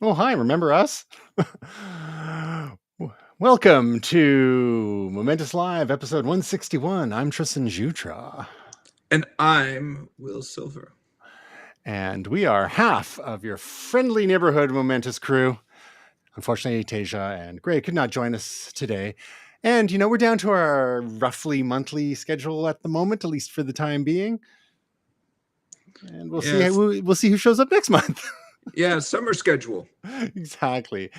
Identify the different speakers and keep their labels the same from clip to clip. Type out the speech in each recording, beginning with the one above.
Speaker 1: Oh, hi, remember us? Welcome to Momentous Live, episode 161. I'm Tristan Jutra,
Speaker 2: And I'm Will Silver.
Speaker 1: and we are half of your friendly neighborhood Momentous crew. Unfortunately, Tasia and Gray could not join us today. And, we're down to our roughly monthly schedule at the moment, at least for the time being. And we'll see who shows up next month.
Speaker 2: Yeah, summer schedule.
Speaker 1: Exactly.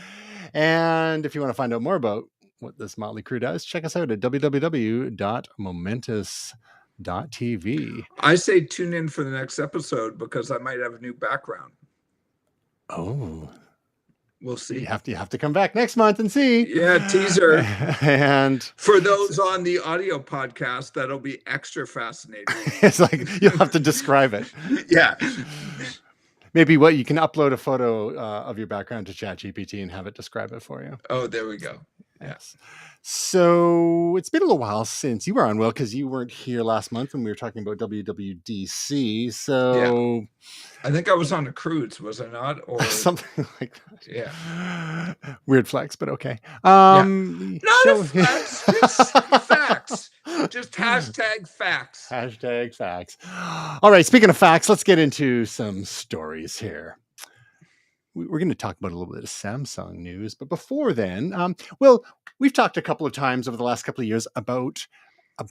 Speaker 1: And if you want to find out more about what this motley crew does, check us out at www.momentus.tv.
Speaker 2: I say tune in for the next episode because I might have a new background.
Speaker 1: Oh,
Speaker 2: we'll see.
Speaker 1: You have to come back next month and see.
Speaker 2: Yeah, teaser.
Speaker 1: And
Speaker 2: for those on the audio podcast, that'll be extra fascinating.
Speaker 1: It's like you'll have to describe it.
Speaker 2: Yeah.
Speaker 1: Maybe you can upload a photo of your background to ChatGPT and have it describe it for you.
Speaker 2: Oh, there we go.
Speaker 1: Yes. So it's been a little while since you were on, Will, because you weren't here last month when we were talking about WWDC. So
Speaker 2: yeah. I think I was on a cruise, was I not? Or
Speaker 1: something like that.
Speaker 2: Yeah.
Speaker 1: Weird flex, but okay.
Speaker 2: Not a flex. It's facts. Just hashtag facts.
Speaker 1: Hashtag facts. All right. Speaking of facts, let's get into some stories here. We're going to talk about a little bit of Samsung news. But before then, we've talked a couple of times over the last couple of years about a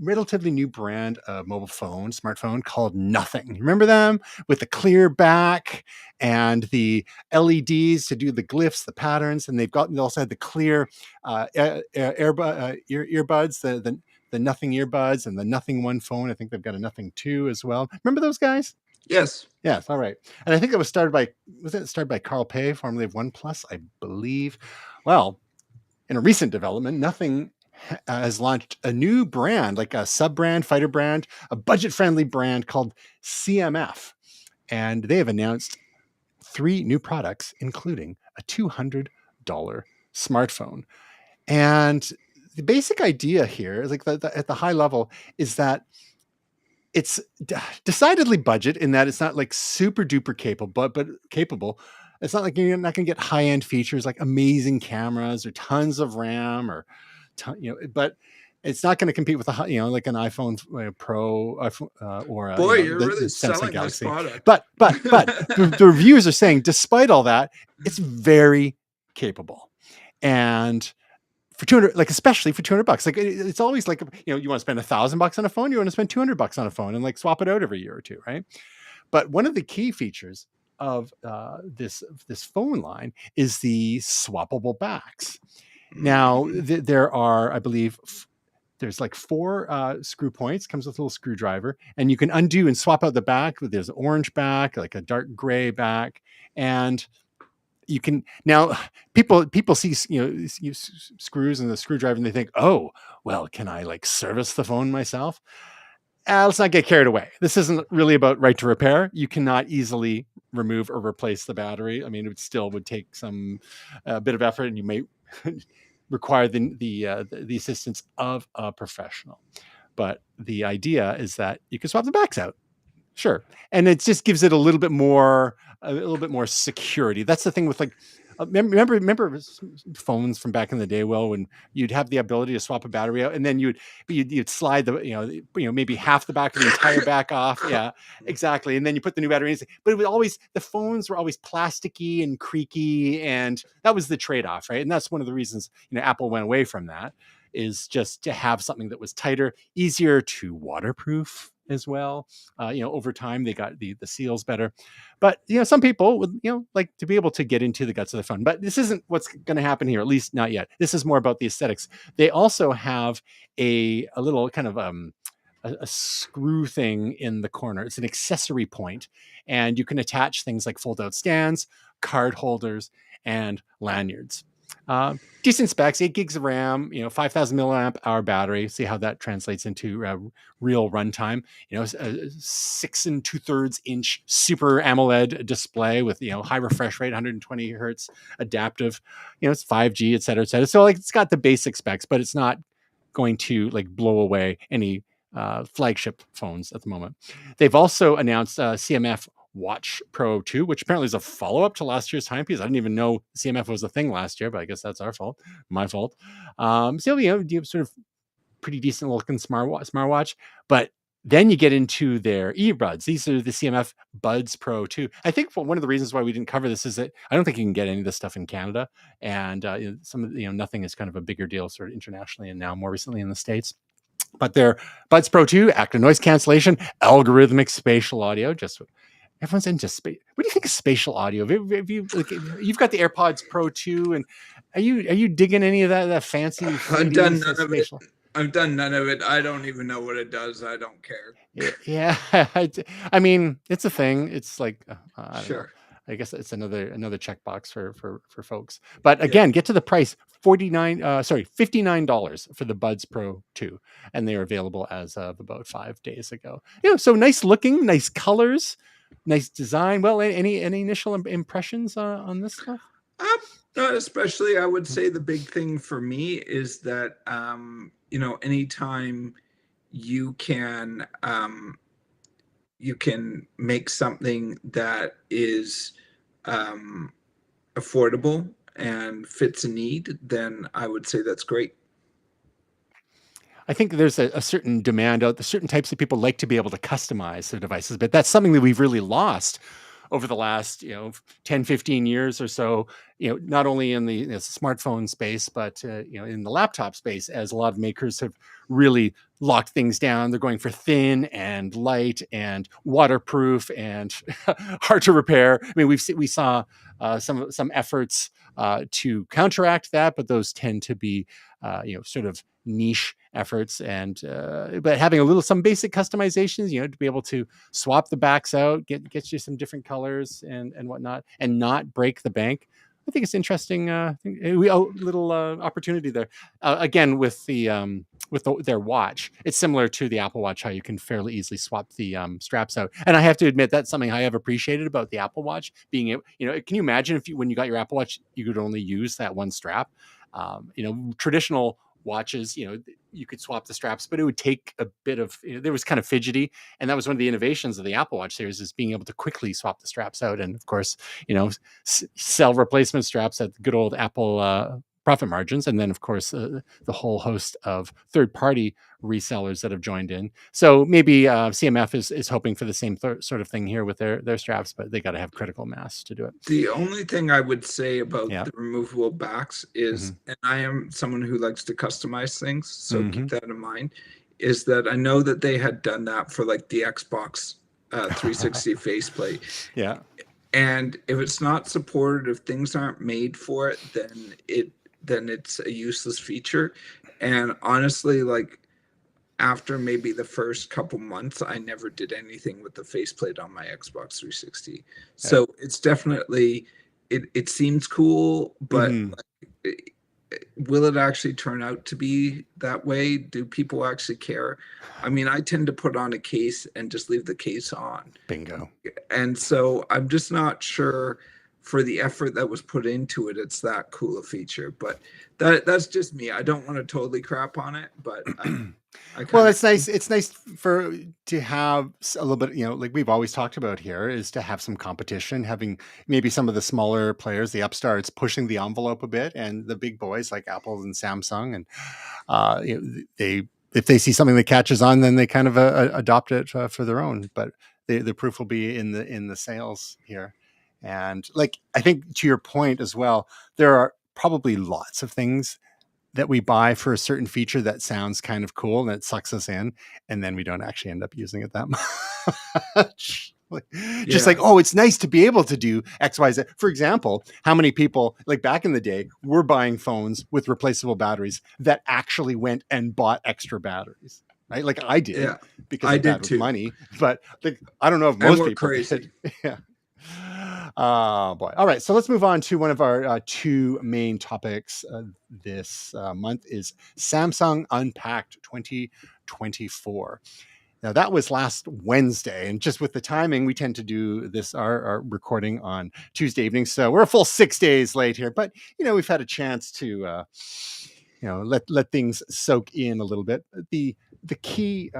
Speaker 1: relatively new brand of smartphone called Nothing. Remember them with the clear back and the LEDs to do the glyphs, the patterns, and they also had the clear earbuds, the Nothing earbuds and the Nothing One phone. I think they've got a Nothing 2 as well. Remember those guys?
Speaker 2: Yes.
Speaker 1: All right. And I think it was started by Carl Pei, formerly of OnePlus, I believe. Well, in a recent development, Nothing has launched a new brand, like a sub-brand, fighter brand, a budget-friendly brand called CMF. And they have announced 3 new products, including a $200 smartphone. And the basic idea here is at the high level is that it's decidedly budget in that it's not like super duper capable, but capable. It's not like you're not going to get high end features like amazing cameras or tons of RAM or, but it's not going to compete with like an iPhone Pro or
Speaker 2: boy, you're really selling this product.
Speaker 1: But the reviews are saying, despite all that, it's very capable. And for 200, like especially for $200, like it's always like, you want to spend $1,000 on a phone, you want to spend $200 on a phone and like swap it out every year or two, right? But one of the key features of this phone line is the swappable backs. Now there are, I believe, there's like 4 screw points, comes with a little screwdriver, and you can undo and swap out the back. There's an orange back, like a dark gray back, and you can now people see screws and the screwdriver and they think, oh well, can I like service the phone myself? Let's not get carried away. This isn't really about right to repair. You cannot easily remove or replace the battery. I mean, it still would take some bit of effort, and you may require the assistance of a professional. But the idea is that you can swap the backs out. Sure. And it just gives it a little bit more security. That's the thing with like, remember phones from back in the day, Will, when you'd have the ability to swap a battery out and then you'd slide the, maybe half the back of the entire back off. Yeah, exactly. And then you put the new battery in. But it was always, the phones were always plasticky and creaky. And that was the trade-off, right? And that's one of the reasons, Apple went away from that, is just to have something that was tighter, easier to waterproof as well. Over time they got the seals better, but some people would like to be able to get into the guts of the phone. But this isn't what's going to happen here, at least not yet. This is more about the aesthetics. They also have a little kind of a screw thing in the corner. It's an accessory point, and you can attach things like fold out stands, card holders, and lanyards. Decent specs, 8 gigs of RAM, 5,000 milliamp hour battery. See how that translates into real runtime. A 6 2/3 inch super AMOLED display with high refresh rate, 120 hertz, adaptive. It's 5G, et cetera, et cetera. So like it's got the basic specs, but it's not going to like blow away any flagship phones at the moment. They've also announced CMF Watch Pro 2, which apparently is a follow-up to last year's timepiece. I didn't even know CMF was a thing last year, but I guess that's our fault, my fault. So you have sort of pretty decent looking smartwatch, but then you get into their earbuds. These are the CMF Buds Pro 2. I think one of the reasons why we didn't cover this is that I don't think you can get any of this stuff in Canada, and some of nothing is kind of a bigger deal sort of internationally, and now more recently in the States. But their Buds Pro 2, active noise cancellation, algorithmic spatial audio. Just everyone's into space. What do you think of spatial audio? Have you you've got the AirPods Pro 2, and are you digging any of that fancy?
Speaker 2: I've done none of it. I've done none of it. I don't even know what it does. I don't care.
Speaker 1: Yeah, I mean, it's a thing. It's like I don't know. I guess it's another checkbox for folks. But again, get to the price. $59 for the Buds Pro 2, and they are available as of about 5 days ago. So nice looking, nice colors, nice design. Well, any initial impressions on this stuff?
Speaker 2: Not especially. I would say the big thing for me is that anytime you can make something that is affordable and fits a need, then I would say that's great.
Speaker 1: I think there's a certain demand out there. Certain types of people like to be able to customize their devices, but that's something that we've really lost over the last 10, 15 years or so, not only in the smartphone space, but in the laptop space, as a lot of makers have really locked things down. They're going for thin and light and waterproof and hard to repair. I mean, we saw some efforts to counteract that, but those tend to be sort of niche efforts, and but having some basic customizations, to be able to swap the backs out, get you some different colors and whatnot, and not break the bank. I think it's interesting. Little opportunity there. Again, with their watch, it's similar to the Apple Watch, how you can fairly easily swap the straps out. And I have to admit, that's something I have appreciated about the Apple Watch. Being able, can you imagine when you got your Apple Watch, you could only use that one strap? Traditional watches, you could swap the straps, but it would take a bit of, there was kind of fidgety. And that was one of the innovations of the Apple Watch series, is being able to quickly swap the straps out. And of course, sell replacement straps at good old Apple profit margins. And then of course, the whole host of third-party resellers that have joined in. So maybe CMF is hoping for the same sort of thing here with their straps, but they got to have critical mass to do it.
Speaker 2: The only thing I would say about the removable backs is, and I am someone who likes to customize things, so keep that in mind, is that I know that they had done that for like the Xbox 360 faceplate.
Speaker 1: Yeah.
Speaker 2: And if it's not supported, if things aren't made for it, then it's a useless feature. And honestly, like, after maybe the first couple months, I never did anything with the faceplate on my Xbox 360. So it's definitely, it seems cool, but will it actually turn out to be that way? Do people actually care? I mean, I tend to put on a case and just leave the case on.
Speaker 1: Bingo.
Speaker 2: And so I'm just not sure, for the effort that was put into it, it's that cool a feature. But that's just me. I don't want to totally crap on it, but
Speaker 1: well, it's nice. It's nice to have a little bit, like we've always talked about here, is to have some competition, having maybe some of the smaller players, the upstarts, pushing the envelope a bit, and the big boys like Apple and Samsung, and if they see something that catches on, then they kind of adopt it for their own. But the proof will be in the sales here. And like, I think to your point as well, there are probably lots of things that we buy for a certain feature that sounds kind of cool and it sucks us in, and then we don't actually end up using it that much. Just like, oh, it's nice to be able to do X, Y, Z. For example, how many people, like back in the day, were buying phones with replaceable batteries that actually went and bought extra batteries? Right? Like I did, because I did too. Money, but like, I don't know if most people did. Yeah. Boy. All right. So let's move on to one of our two main topics this month is Samsung Unpacked 2024. Now that was last Wednesday, and just with the timing, we tend to do this, our recording on Tuesday evening. So we're a full 6 days late here, but we've had a chance to, let things soak in a little bit. The the key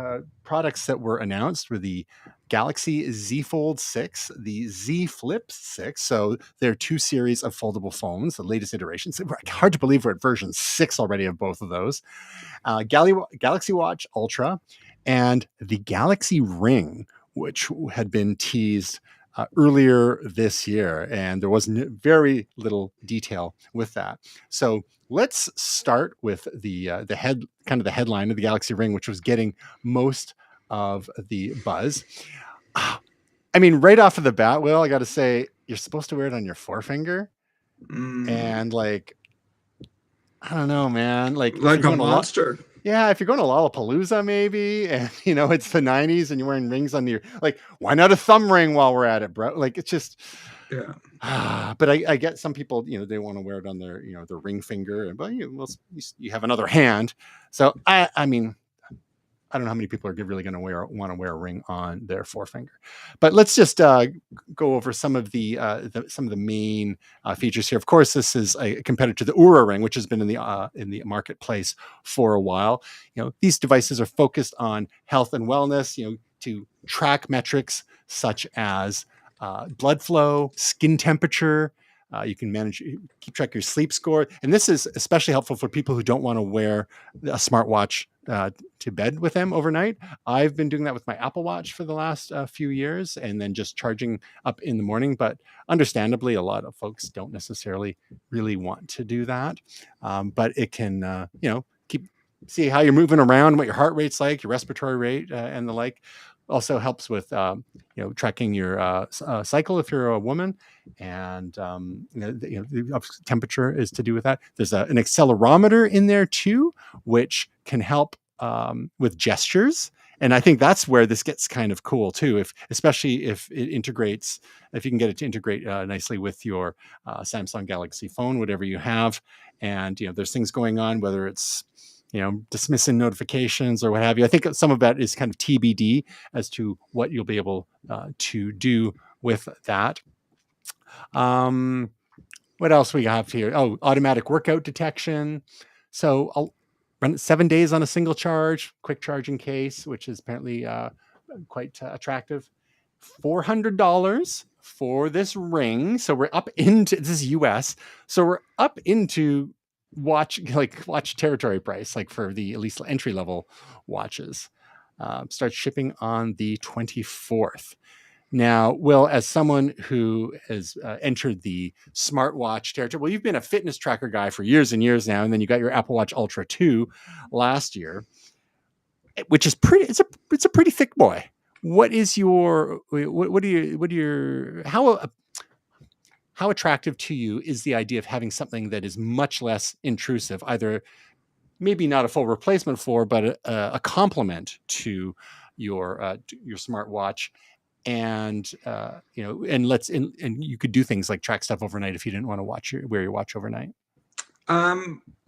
Speaker 1: products that were announced were the Galaxy Z Fold 6, the Z Flip 6. So they're 2 series of foldable phones, the latest iterations. It's hard to believe we're at version 6 already of both of those. Galaxy Watch Ultra, and the Galaxy Ring, which had been teased earlier this year, and there was very little detail with that. So let's start with the headline of the Galaxy Ring, which was getting most of the buzz. I mean, right off of the bat, Will, I got to say, you're supposed to wear it on your forefinger, and like, I don't know, man. Like if
Speaker 2: Like
Speaker 1: you're
Speaker 2: a
Speaker 1: going
Speaker 2: monster.
Speaker 1: yeah, if you're going to Lollapalooza, maybe, and it's the '90s, and you're wearing rings on your, like, why not a thumb ring while we're at it, bro? Like, it's just,
Speaker 2: Yeah.
Speaker 1: But I get some people, they want to wear it on their, their ring finger, but you have another hand. So I mean, I don't know how many people are really going to want to wear a ring on their forefinger. But let's just go over some of the main features here. Of course, this is a competitor to the Oura ring, which has been in the marketplace for a while. These devices are focused on health and wellness. To track metrics such as blood flow, skin temperature. You can keep track of your sleep score. And this is especially helpful for people who don't want to wear a smartwatch to bed with them overnight. I've been doing that with my Apple Watch for the last few years, and then just charging up in the morning. But understandably, a lot of folks don't necessarily really want to do that. But it can, see how you're moving around, what your heart rate's like, your respiratory rate, and the like. Also helps with tracking your cycle if you're a woman, and the temperature is to do with that. There's an accelerometer in there too, which can help with gestures. And I think that's where this gets kind of cool too, especially if it integrates, if you can get it to integrate nicely with your Samsung Galaxy phone, whatever you have. And there's things going on, whether it's dismissing notifications or what have you. I think some of that is kind of TBD as to what you'll be able to do with that. What else we have here? Oh, automatic workout detection. So I'll run it 7 days on a single charge, quick charging case, which is apparently quite attractive. $400 for this ring. So we're up into, this is US. So we're up into watch territory price, like for the at least entry level watches. Starts shipping on the 24th. Now, Will, as someone who has entered the smartwatch territory, well, you've been a fitness tracker guy for years and years now, and then you got your Apple Watch Ultra 2 last year, which is pretty. It's a pretty thick boy. What is your how attractive to you is the idea of having something that is much less intrusive, either maybe not a full replacement for, but a complement to your smartwatch, and and you could do things like track stuff overnight if you didn't want to wear your watch overnight.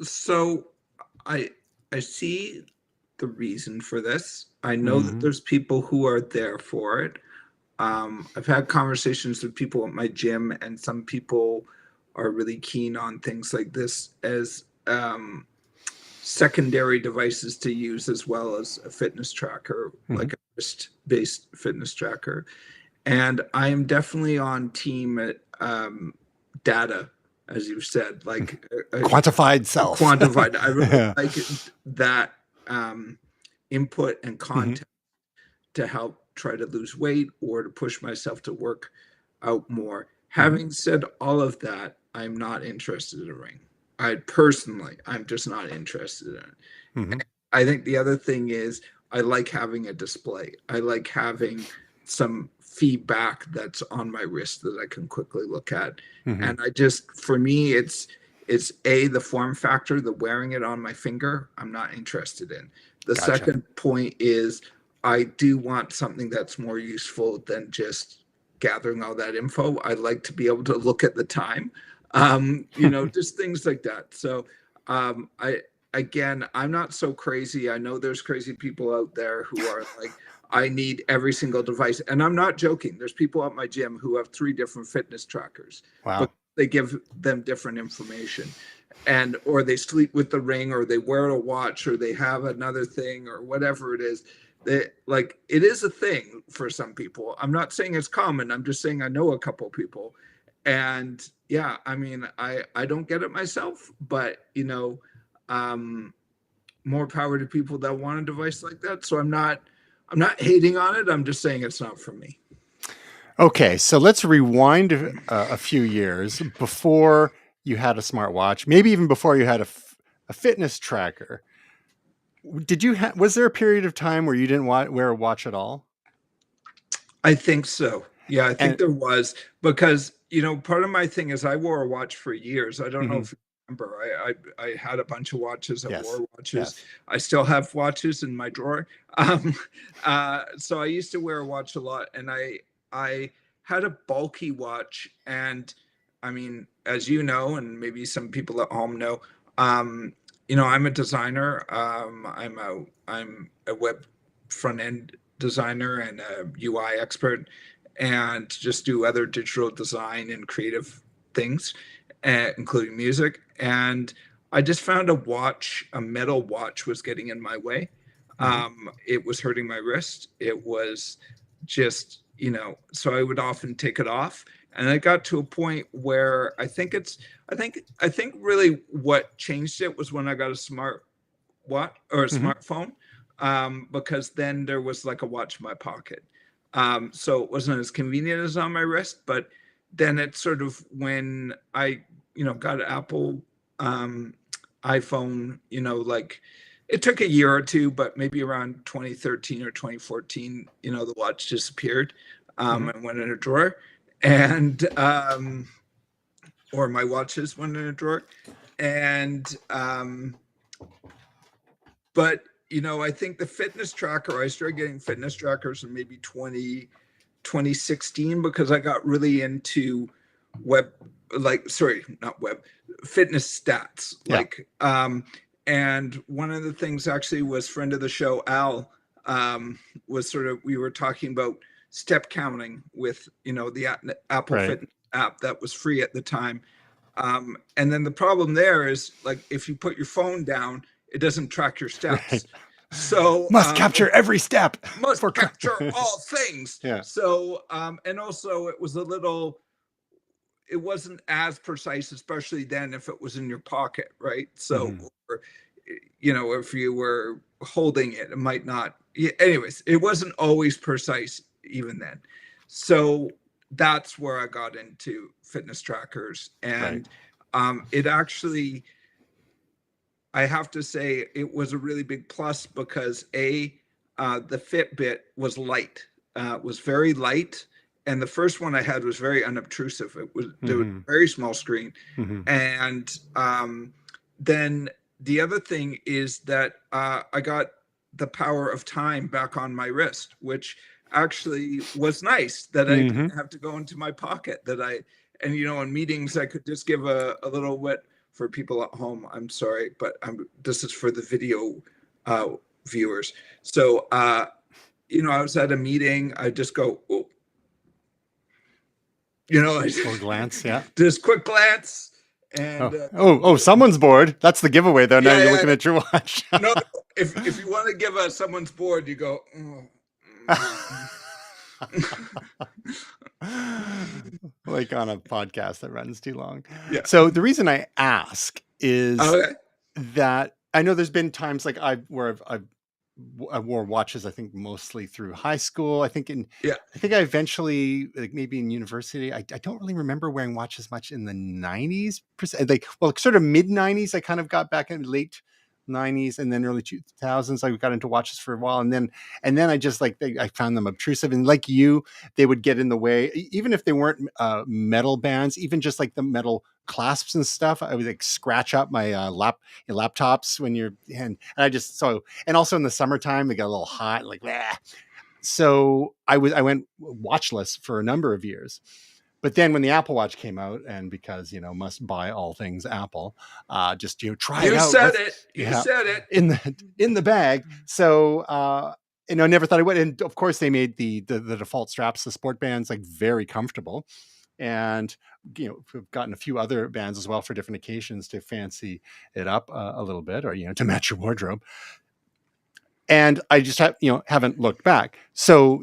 Speaker 2: So I see the reason for this. I know that there's people who are there for it. I've had conversations with people at my gym, and some people are really keen on things like this as secondary devices to use, as well as a fitness tracker, like a wrist-based fitness tracker. And I am definitely on team data, as you've said, like
Speaker 1: quantified self.
Speaker 2: Quantified. I really like that input and content to help try to lose weight or to push myself to work out more. Having said all of that, I'm not interested in a ring. I'm just not interested in it. I think the other thing is I like having a display. I like having some feedback that's on my wrist that I can quickly look at. And for me, it's the form factor, the wearing it on my finger, I'm not interested in. The second point is I do want something that's more useful than just gathering all that info. I like to be able to look at the time, just things like that. So I'm not so crazy. I know there's crazy people out there who are like, I need every single device. And I'm not joking. There's people at my gym who have 3 different fitness trackers.
Speaker 1: Wow.
Speaker 2: But they give them different information. and or they sleep with the ring, or they wear a watch, or they have another thing, or whatever it is. That, like, it is a thing for some people. I'm not saying it's common. I'm just saying I know a couple people, and yeah, I mean, I don't get it myself, but um, more power to people that want a device like that. So I'm not hating on it. I'm just saying it's not for me.
Speaker 1: Okay, so let's rewind a few years before you had a smartwatch, maybe even before you had a fitness tracker. Did you was there a period of time where you didn't wear a watch at all?
Speaker 2: I think so. Yeah, I think
Speaker 1: And
Speaker 2: there was, because part of my thing is I wore a watch for years. I don't know
Speaker 1: mhm,
Speaker 2: if you remember. I had a bunch of watches. I
Speaker 1: yes,
Speaker 2: wore watches.
Speaker 1: yes.
Speaker 2: I still have watches in my drawer. So I used to wear a watch a lot, and I had a bulky watch, and I mean, as you know, and maybe some people at home know, I'm a designer. I'm a web front end designer and a UI expert, and just do other digital design and creative things, including music. And I just found a metal watch was getting in my way.
Speaker 1: Hmm.
Speaker 2: It was hurting my wrist. It was just, so I would often take it off. And I got to a point where I think really what changed it was when I got a smart watch or a
Speaker 1: Hmm.
Speaker 2: smartphone, because then there was like a watch in my pocket. So it wasn't as convenient as on my wrist, but then it's sort of when I, got an Apple um, iPhone, like it took a year or two, but maybe around 2013 or 2014, the watch disappeared,
Speaker 1: Hmm.
Speaker 2: and went in a drawer, and or my watches went in a drawer, and but I think the fitness tracker, I started getting fitness trackers in maybe 2016, because I got really into web, like, sorry, not web, fitness stats.
Speaker 1: Yeah,
Speaker 2: And one of the things actually was friend of the show, Al, was sort of, we were talking about step counting with, the Apple
Speaker 1: right.
Speaker 2: Fitness app that was free at the time. And then the problem there is, like, if you put your phone down, it doesn't track your
Speaker 1: Right.
Speaker 2: steps. So
Speaker 1: Must capture every step
Speaker 2: must
Speaker 1: for
Speaker 2: capture all things.
Speaker 1: yeah.
Speaker 2: So and also it wasn't as precise, especially then if it was in your pocket, right? So,
Speaker 1: Hmm.
Speaker 2: or, if you were holding it, it might not. Yeah, anyways, it wasn't always precise even then. So that's where I got into fitness trackers,
Speaker 1: Right.
Speaker 2: and it actually, I have to say, it was a really big plus, because the Fitbit was light, was very light, and the first one I had was very unobtrusive. There was
Speaker 1: Hmm.
Speaker 2: a very small screen,
Speaker 1: Hmm.
Speaker 2: and then the other thing is that I got the power of time back on my wrist, which actually was nice, that I didn't
Speaker 1: Hmm.
Speaker 2: have to go into my pocket. And in meetings I could just give a little wet. For people at home, I'm sorry, but this is for the video viewers. So, I was at a meeting. I just go, oh,
Speaker 1: Or glance. Yeah.
Speaker 2: just quick glance, and
Speaker 1: Oh, oh, someone's bored. That's the giveaway, though. Now
Speaker 2: yeah,
Speaker 1: you're
Speaker 2: yeah.
Speaker 1: looking at your watch.
Speaker 2: No, if you want to give someone's board, you go. Oh,
Speaker 1: Like on a podcast that runs too long.
Speaker 2: yeah.
Speaker 1: So the reason I ask is
Speaker 2: Okay.
Speaker 1: that I know there's been times like I wore watches, I think mostly through high school.
Speaker 2: Yeah.
Speaker 1: I think I eventually, like maybe in university, I don't really remember wearing watches much in the 90s. Like, well, sort of mid 90s, I kind of got back in late 90s and then early 2000s. I got into watches for a while. And then I just I found them obtrusive. And like you, they would get in the way, even if they weren't metal bands, even just like the metal clasps and stuff. I would like scratch up my laptops when and I just, so, and also in the summertime, they got a little hot, like, bleh. So I went watchless for a number of years. But then when the Apple Watch came out, and because must buy all things Apple, just try it
Speaker 2: You
Speaker 1: out.
Speaker 2: said
Speaker 1: Let's
Speaker 2: it. You
Speaker 1: yeah
Speaker 2: said it.
Speaker 1: in the bag. So I never thought it would. And of course, they made the default straps, the sport bands, like very comfortable. and we've gotten a few other bands as well for different occasions to fancy it up a little bit, or to match your wardrobe. And I just haven't looked back. So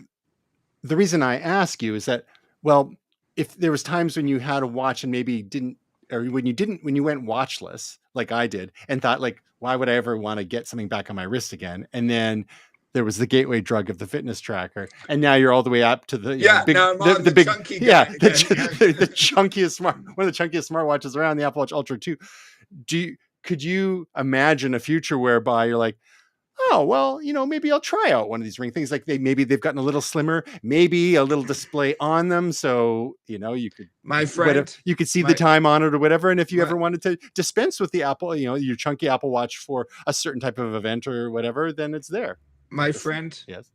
Speaker 1: the reason I ask you is that, well, if there was times when you had a watch and maybe didn't, or when you went watchless like I did and thought, like, why would I ever want to get something back on my wrist again? And then there was the gateway drug of the fitness tracker, and now you're all the way up to the big,
Speaker 2: now I'm on the
Speaker 1: big,
Speaker 2: chunky guy again.
Speaker 1: the chunkiest one of the chunkiest smartwatches around, the Apple Watch Ultra 2. Could you imagine a future whereby you're like, oh, well, maybe I'll try out one of these ring things. Like maybe they've gotten a little slimmer, maybe a little display on them. So, you could,
Speaker 2: my friend,
Speaker 1: you could see the time on it or whatever. And if you ever wanted to dispense with the Apple, your chunky Apple Watch for a certain type of event or whatever, then it's there.
Speaker 2: My friend.
Speaker 1: Yes.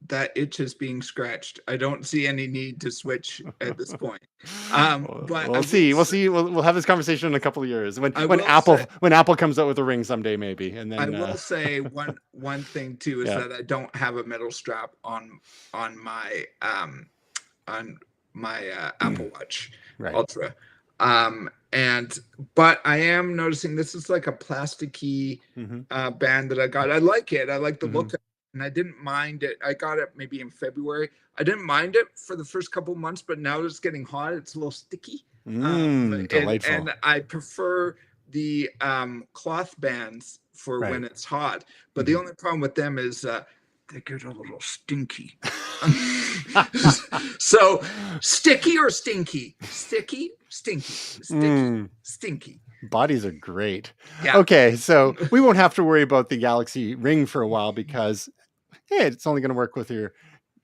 Speaker 2: That itch is being scratched. I don't see any need to switch at this point. But
Speaker 1: we'll see. We'll have this conversation in a couple of years when Apple comes out with a ring someday, maybe. And then
Speaker 2: I will say one thing too is that I don't have a metal strap on my Apple Watch Ultra. But I am noticing this is like a plasticky band that I got. I like it. I like the look of it. And I didn't mind it. I got it maybe in February. I didn't mind it for the first couple of months, but now that it's getting hot, it's a little sticky.
Speaker 1: Delightful.
Speaker 2: And I prefer the cloth bands for when it's hot. But the only problem with them is they get a little stinky. So sticky or stinky? Sticky, stinky, sticky, stinky.
Speaker 1: Bodies are great. Yeah. Okay, so we won't have to worry about the Galaxy Ring for a while because it's only going to work with your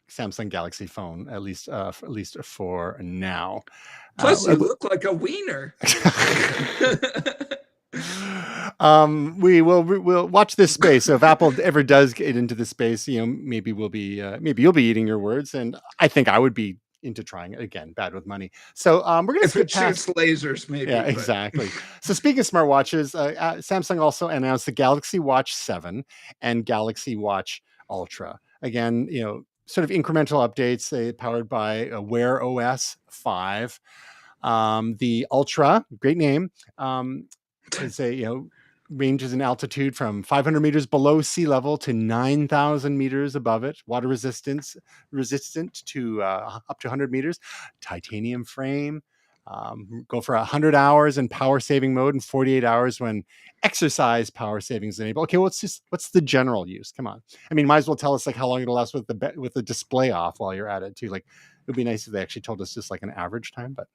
Speaker 1: Samsung Galaxy phone, at least for now.
Speaker 2: Plus, you look like a wiener.
Speaker 1: We'll watch this space. So if Apple ever does get into the space, maybe you'll be eating your words, and I think I would be into trying it again. Bad with money. So we're going to skip past
Speaker 2: lasers, maybe.
Speaker 1: Yeah, exactly. So speaking of smartwatches, Samsung also announced the Galaxy Watch 7 and Galaxy Watch Ultra. Again, sort of incremental updates. Powered by Wear OS 5. The Ultra, great name, is ranges in altitude from 500 meters below sea level to 9,000 meters above it. Water resistant to up to 100 meters. Titanium frame. Go for 100 hours in power saving mode and 48 hours when exercise power savings enable. Okay, what's the general use? Come on. I mean, might as well tell us like how long it'll last with the display off while you're at it too. Like, it would be nice if they actually told us just like an average time. But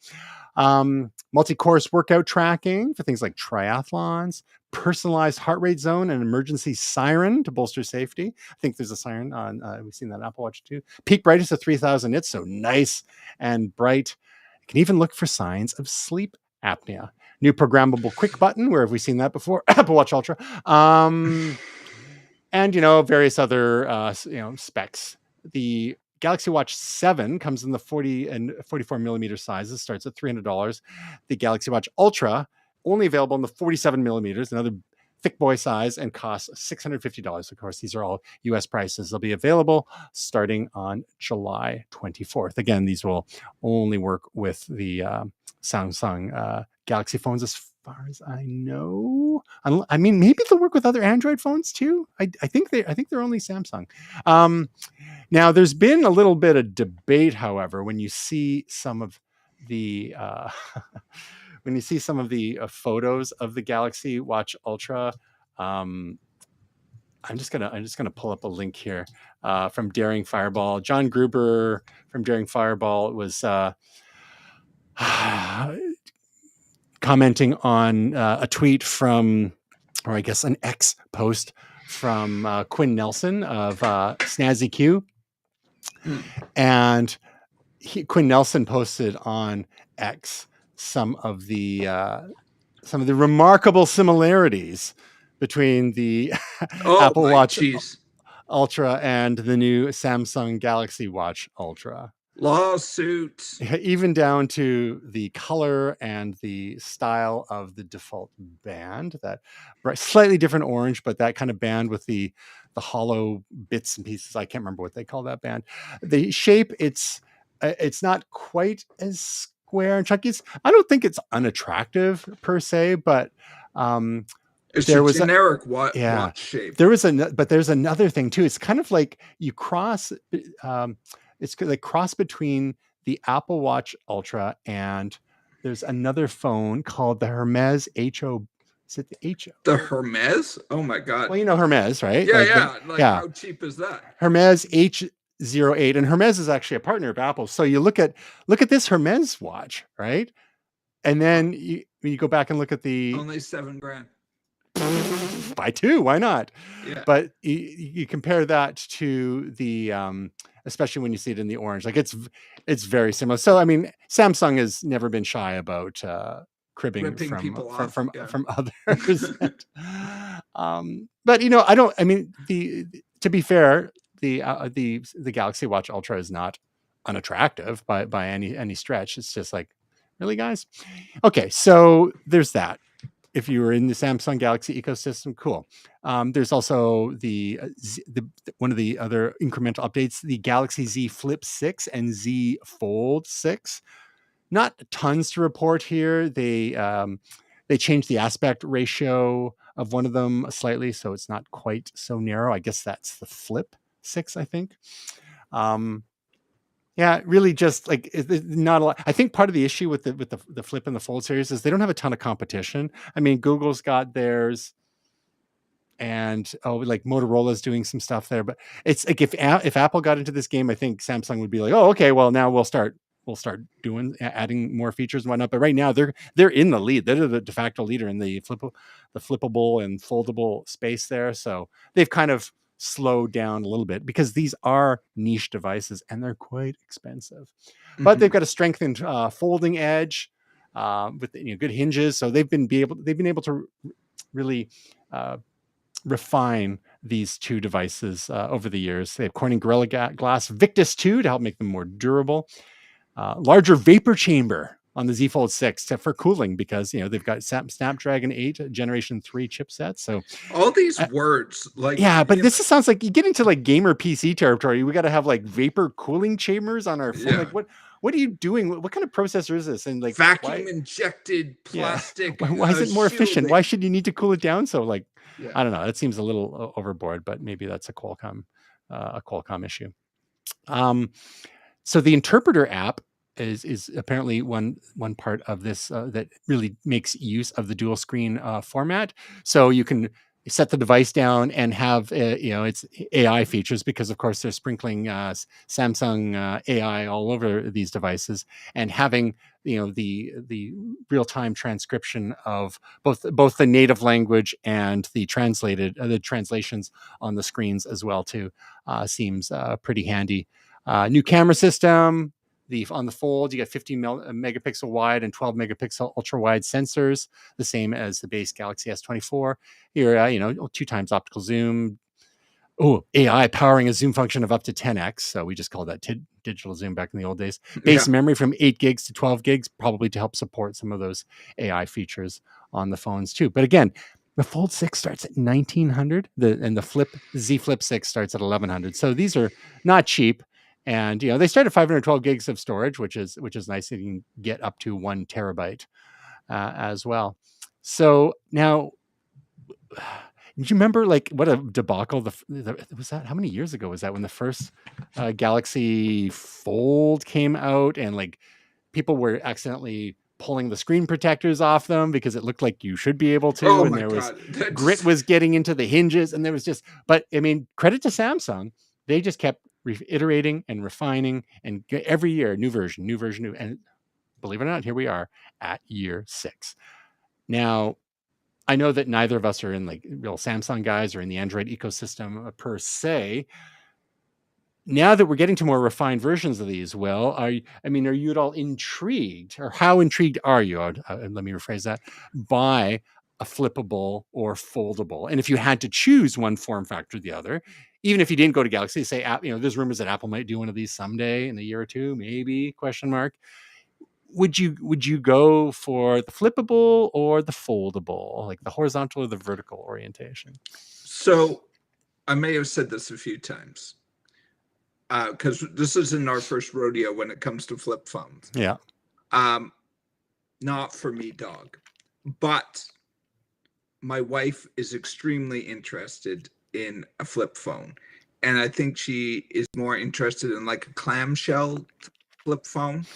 Speaker 1: multi-course workout tracking for things like triathlons, personalized heart rate zone and emergency siren to bolster safety. I think there's a siren on, we've seen that on Apple Watch too. Peak brightness of 3,000 nits, so nice and bright. You can even look for signs of sleep apnea. New programmable quick button. Where have we seen that before? Apple Watch Ultra. And, various other, specs. The Galaxy Watch 7 comes in the 40 and 44 millimeter sizes, starts at $300. The Galaxy Watch Ultra, only available in the 47 millimeters, another thick boy size, and costs $650. Of course, these are all US prices. They'll be available starting on July 24th. Again, these will only work with the Samsung Galaxy phones as far as I know. I mean, maybe they'll work with other Android phones too. I think they're only Samsung. Now, there's been a little bit of debate, however, when you see some of the photos of the Galaxy Watch Ultra. I'm just gonna pull up a link here from Daring Fireball. John Gruber from Daring Fireball was commenting on a tweet from, or I guess an X post from Quinn Nelson of Snazzy Q. And Quinn Nelson posted on X some of the remarkable similarities between the Apple Watch Ultra and the new Samsung Galaxy Watch Ultra.
Speaker 2: Lawsuit.
Speaker 1: Even down to the color and the style of the default band, that slightly different orange, but that kind of band with the hollow bits and pieces. I can't remember what they call that band. The shape, it's not quite as square and chunky. I don't think it's unattractive per se, but
Speaker 2: It's
Speaker 1: there
Speaker 2: a
Speaker 1: was
Speaker 2: generic
Speaker 1: yeah,
Speaker 2: watch shape.
Speaker 1: but there's another thing too. It's kind of like you cross. It's like cross between the Apple Watch Ultra and there's another phone called the Hermes HO. Is it the HO?
Speaker 2: The Hermes? Oh my god.
Speaker 1: Well, you know Hermes, right?
Speaker 2: Yeah,
Speaker 1: Like
Speaker 2: yeah. Like
Speaker 1: yeah,
Speaker 2: how cheap is that?
Speaker 1: Hermes H08, and Hermes is actually a partner of Apple. So you look at this Hermes watch, right? And then you go back and look at the
Speaker 2: Only $7,000.
Speaker 1: buy two, why not?
Speaker 2: Yeah.
Speaker 1: But you compare that to the especially when you see it in the orange, like it's very similar. So I mean, Samsung has never been shy about cribbing
Speaker 2: Ripping
Speaker 1: from
Speaker 2: people off. Yeah.
Speaker 1: from others. But you know, I don't. I mean, to be fair, the Galaxy Watch Ultra is not unattractive by any stretch. It's just like, really, guys? Okay, so there's that. If you were in the Samsung Galaxy ecosystem, cool. There's also the one of the other incremental updates, the Galaxy Z Flip 6 and Z Fold 6. Not tons to report here. They changed the aspect ratio of one of them slightly, so it's not quite so narrow. I guess that's the Flip 6, I think. Yeah, really just like not a lot. I think part of the issue with the Flip and the Fold series is they don't have a ton of competition. I mean, Google's got theirs, and like Motorola's doing some stuff there. But it's like if Apple got into this game, I think Samsung would be like, oh, okay, well now we'll start doing adding more features and whatnot. But right now they're in the lead. They're the de facto leader in the flippable and foldable space there. So they've kind of slowed down a little bit because these are niche devices and they're quite expensive. But they've got a strengthened folding edge with good hinges. So they've been able to really refine these two devices over the years. They have Corning Gorilla Glass Victus 2 to help make them more durable. Larger vapor chamber on the Z Fold 6 for cooling because they've got Snapdragon 8 Generation 3 chipsets. So
Speaker 2: all these words, like
Speaker 1: but this sounds like you get into like gamer PC territory. We got to have like vapor cooling chambers on our phone. Yeah. Like what are you doing? What kind of processor is this? And like
Speaker 2: vacuum injected plastic.
Speaker 1: Yeah. Why is it more efficient? Why should you need to cool it down? So like, I don't know. That seems a little overboard, but maybe that's a Qualcomm issue. So the interpreter app is apparently one part of this that really makes use of the dual screen format. So you can set the device down and have it's AI features because of course they're sprinkling Samsung AI all over these devices, and having the real-time transcription of both the native language and the translations on the screens as well too seems pretty handy. New camera system. On the Fold, you get 15 megapixel wide and 12 megapixel ultra wide sensors, the same as the base Galaxy S24. Here, 2 times optical zoom. Oh, AI powering a zoom function of up to 10x. So we just called that digital zoom back in the old days. Base memory from 8 gigs to 12 gigs, probably to help support some of those AI features on the phones too. But again, the Fold 6 starts at $1,900, and the Z Flip 6 starts at $1,100. So these are not cheap. And they start at 512 gigs of storage, which is nice. You can get up to 1 terabyte as well. So now, do you remember like what a debacle was that? How many years ago was that when the first Galaxy Fold came out, and like people were accidentally pulling the screen protectors off them because it looked like you should be able to, and there was grit was getting into the hinges, and there was but I mean, credit to Samsung, they just kept iterating and refining, and every year new version, and believe it or not, here we are at year 6. Now, I know that neither of us are in like real Samsung guys or in the Android ecosystem per se. Now that we're getting to more refined versions of these, Will, are you at all intrigued, or how intrigued are you? Let me rephrase that, by a flippable or foldable? And if you had to choose one form factor or the other, even if you didn't go to Galaxy, say, there's rumors that Apple might do one of these someday in a year or two, maybe, question mark. Would you go for the flippable or the foldable, like the horizontal or the vertical orientation?
Speaker 2: So I may have said this a few times, because this isn't our first rodeo when it comes to flip phones.
Speaker 1: Yeah.
Speaker 2: Not for me, dog. But my wife is extremely interested in a flip phone, and I think she is more interested in like a clamshell flip phone.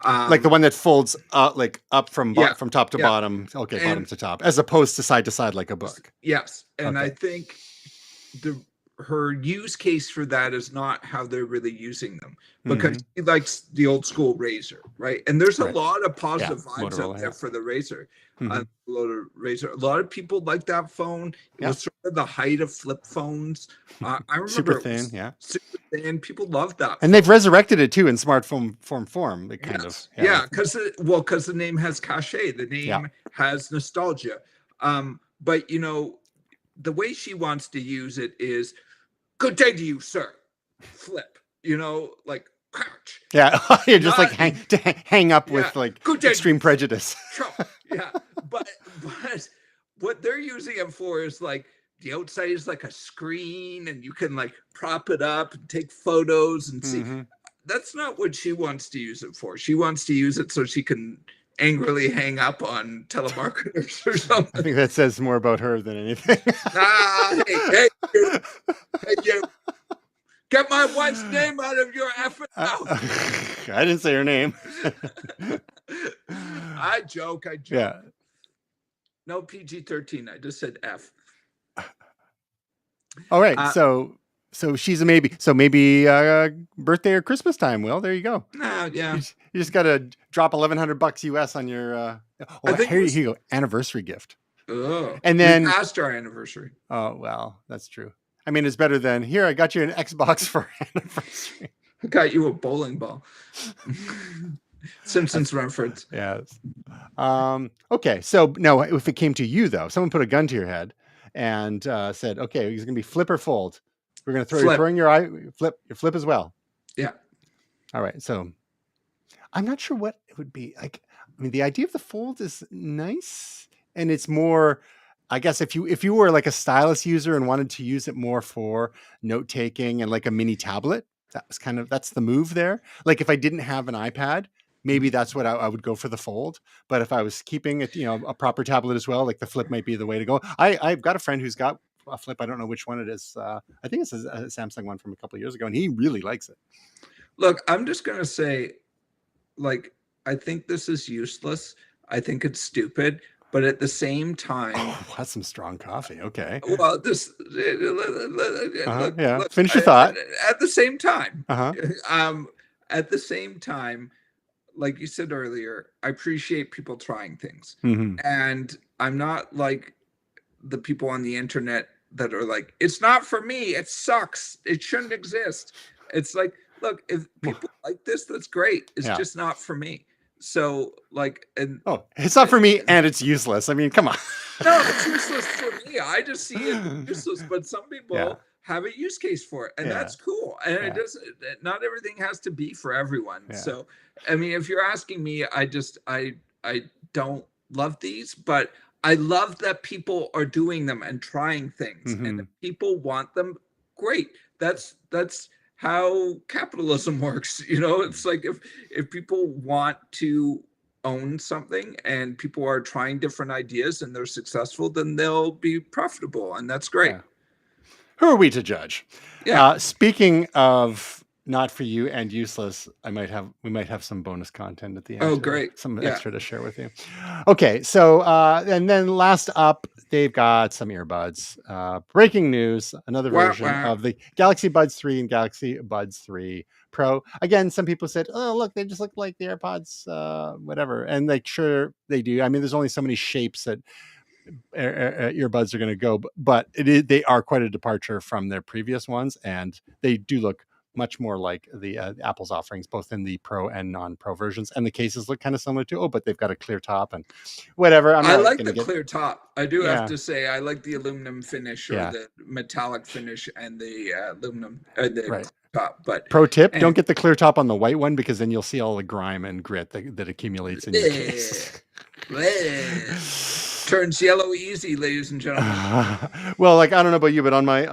Speaker 1: Like the one that folds like up from
Speaker 2: Yeah,
Speaker 1: from top to
Speaker 2: yeah.
Speaker 1: bottom. Okay, bottom
Speaker 2: And
Speaker 1: to top, as opposed to side like a book.
Speaker 2: yes, and I
Speaker 1: Okay.
Speaker 2: think her use case for that is not how they're really using them, because
Speaker 1: Mhm.
Speaker 2: she likes the old school Razor, right? And there's a
Speaker 1: Right.
Speaker 2: lot of
Speaker 1: Yeah,
Speaker 2: positive vibes out
Speaker 1: Motorola.
Speaker 2: there
Speaker 1: Yeah.
Speaker 2: for the Razor.
Speaker 1: Mhm.
Speaker 2: A lot of people like that phone. It
Speaker 1: Yeah.
Speaker 2: was sort of the height of flip phones. I
Speaker 1: Super
Speaker 2: remember it
Speaker 1: thin.
Speaker 2: was
Speaker 1: Yeah.
Speaker 2: super thin. People loved that
Speaker 1: And
Speaker 2: phone.
Speaker 1: they've resurrected it too in smartphone form. They kind of.
Speaker 2: Yes, yeah, because the name has cachet. The
Speaker 1: Yeah.
Speaker 2: name has nostalgia. But you know, the way she wants to use it is, "Good day to you, sir." Flip, you know, like crouch.
Speaker 1: Yeah. You're just like
Speaker 2: Not
Speaker 1: hang up
Speaker 2: yeah,
Speaker 1: with like
Speaker 2: good day to
Speaker 1: extreme
Speaker 2: you, sir.
Speaker 1: prejudice.
Speaker 2: Sure. Yeah, but what they're using it for is like the outside is like a screen, and you can like prop it up and take photos and see.
Speaker 1: Mhm.
Speaker 2: That's not what she wants to use it for. She wants to use it so she can angrily hang up on telemarketers or
Speaker 1: I
Speaker 2: something.
Speaker 1: think that says more about her than anything.
Speaker 2: Hey, you, get my wife's name out of your effing mouth.
Speaker 1: I didn't say her name.
Speaker 2: I joke.
Speaker 1: Yeah.
Speaker 2: No PG-13. I just said F.
Speaker 1: All right. So she's a maybe. So maybe birthday or Christmas time. Well, there you go.
Speaker 2: No, yeah.
Speaker 1: You just got to drop $1,100 US on your.
Speaker 2: I think
Speaker 1: here you go. Anniversary gift.
Speaker 2: And then we passed our anniversary.
Speaker 1: Oh well, that's true. I mean, it's better than here. I got you an Xbox for anniversary.
Speaker 2: I got you a bowling ball. Simpsons reference.
Speaker 1: Yes. Okay. So now, if it came to you though, someone put a gun to your head and said, "Okay, he's going to be flip or fold. We're going to you're throwing your flip as well."
Speaker 2: Yeah.
Speaker 1: All right. So I'm not sure what it would be like. I mean, the idea of the fold is nice, and it's more. I guess if you were like a stylus user and wanted to use it more for note taking and like a mini tablet, that's the move there. Like if I didn't have an iPad, maybe that's what I would go for the fold. But if I was keeping it, a proper tablet as well, like the flip might be the way to go. I've got a friend who's got a flip. I don't know which one it is. I think it's a Samsung one from a couple of years ago, and he really likes it.
Speaker 2: Look, I'm just gonna say, like, I think this is useless. I think it's stupid. But at the same time,
Speaker 1: that's some strong coffee. Okay.
Speaker 2: Well,
Speaker 1: finish your thought.
Speaker 2: At the same time,
Speaker 1: at
Speaker 2: the same time, like you said earlier, I appreciate people trying things, and I'm not like the people on the internet that are like, "It's not for me. It sucks. It shouldn't exist." It's like, look, if people like this, that's great. It's just not for me. So like,
Speaker 1: it's not for me and it's useless. I mean, come on.
Speaker 2: No, it's useless for me. I just see it useless, but some people have a use case for it, and that's cool. And it doesn't. Not everything has to be for everyone. Yeah. So, I mean, if you're asking me, I don't love these, but I love that people are doing them and trying things, and if people want them, great. That's how capitalism works. It's like if people want to own something and people are trying different ideas and they're successful, then they'll be profitable, and that's great.
Speaker 1: Who are we to judge?
Speaker 2: Yeah.
Speaker 1: Speaking of not for you and useless, we might have some bonus content at the end.
Speaker 2: Oh, great.
Speaker 1: Some extra to share with you. Okay. So, and then last up, they've got some earbuds. Breaking news, another version of the Galaxy Buds 3 and Galaxy Buds 3 Pro. Again, some people said, "Oh, look, they just look like the AirPods, whatever." And like, sure they do. I mean, there's only so many shapes that earbuds are going to go, but they are quite a departure from their previous ones, and they do look much more like the Apple's offerings, both in the Pro and non-Pro versions. And the cases look kind of similar too. But they've got a clear top and whatever.
Speaker 2: I like the clear top. I do have to say, I like the aluminum finish or the metallic finish and the aluminum top. But
Speaker 1: pro tip: don't get the clear top on the white one, because then you'll see all the grime and grit that accumulates in your case.
Speaker 2: Turns yellow easy, ladies and gentlemen.
Speaker 1: Well, like, I don't know about you, but on my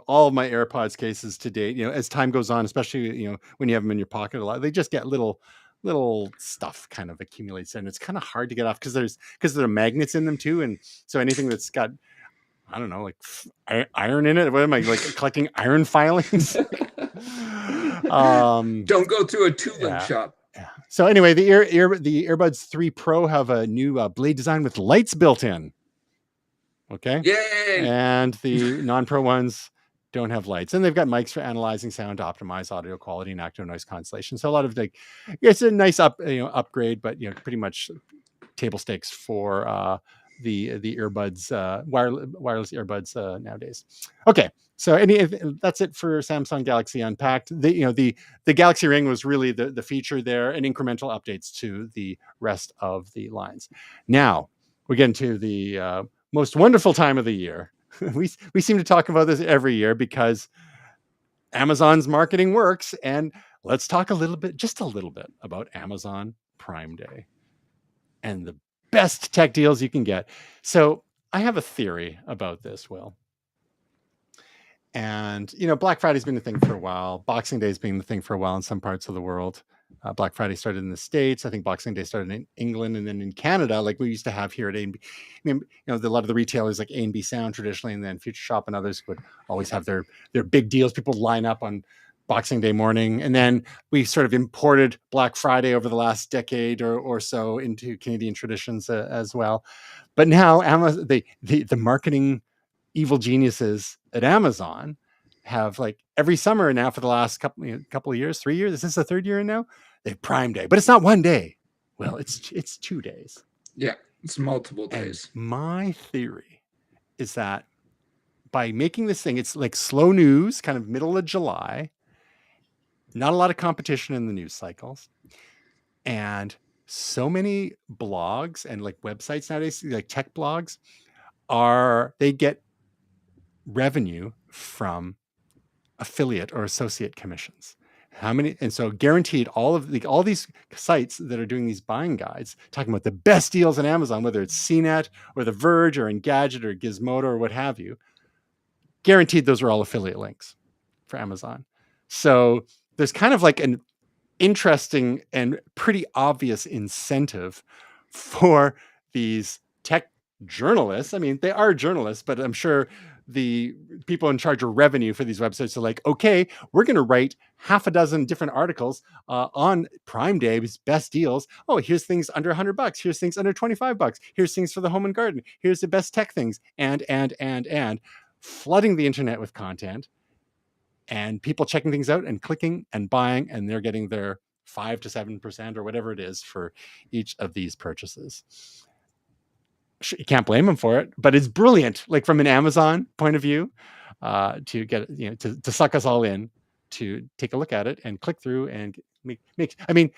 Speaker 1: all of my AirPods cases to date, as time goes on, especially when you have them in your pocket a lot, they just get little little stuff kind of accumulates, and it's kind of hard to get off because there are magnets in them too, and so anything that's got, I don't know, like iron in it. What am I, like, collecting iron filings?
Speaker 2: Don't go to a tooling
Speaker 1: yeah.
Speaker 2: shop.
Speaker 1: Yeah. So anyway, the earbuds 3 Pro have a new blade design with lights built in. Okay.
Speaker 2: Yay!
Speaker 1: And the non-pro ones don't have lights, and they've got mics for analyzing sound, to optimize audio quality, and active noise cancellation. So a lot of, like, it's a nice upgrade, but pretty much table stakes for the earbuds, wireless earbuds nowadays. Okay, so that's it for Samsung Galaxy Unpacked. The Galaxy Ring was really the feature there, and incremental updates to the rest of the lines. Now we get into the most wonderful time of the year. we seem to talk about this every year because Amazon's marketing works, and let's talk just a little bit about Amazon Prime Day and the best tech deals you can get. So I have a theory about this, Will. And, Black Friday's been a thing for a while. Boxing Day's been the thing for a while in some parts of the world. Black Friday started in the States. I think Boxing Day started in England, and then in Canada, like we used to have here at A&B. I mean, a lot of the retailers like A&B Sound traditionally, and then Future Shop and others would always have their big deals. People line up on Boxing Day morning, and then we sort of imported Black Friday over the last decade or so into Canadian traditions as well. But now Amazon, the marketing evil geniuses at Amazon have, like, every summer now for the last couple of years, 3 years. Is this the third year now? They have Prime Day, but it's not one day. Well, it's 2 days.
Speaker 2: Yeah, it's multiple days.
Speaker 1: And my theory is that by making this thing, it's like slow news, kind of middle of July, not a lot of competition in the news cycles, and so many blogs and like websites nowadays, like tech blogs, they get revenue from affiliate or associate commissions. And so guaranteed, all these sites that are doing these buying guides, talking about the best deals on Amazon, whether it's CNET or The Verge or Engadget or Gizmodo or what have you, guaranteed those are all affiliate links for Amazon. So there's kind of like an interesting and pretty obvious incentive for these tech journalists. I mean, they are journalists, but I'm sure the people in charge of revenue for these websites are like, okay, we're going to write half a dozen different articles on Prime Day's best deals. Oh, here's things under $100. Here's things under $25. Here's things for the home and garden. Here's the best tech things, and flooding the internet with content, and people checking things out and clicking and buying, and they're getting their 5 to 7% or whatever it is for each of these purchases. You can't blame them for it, but it's brilliant, like from an Amazon point of view, to get, to suck us all in, to take a look at it and click through and make. I mean,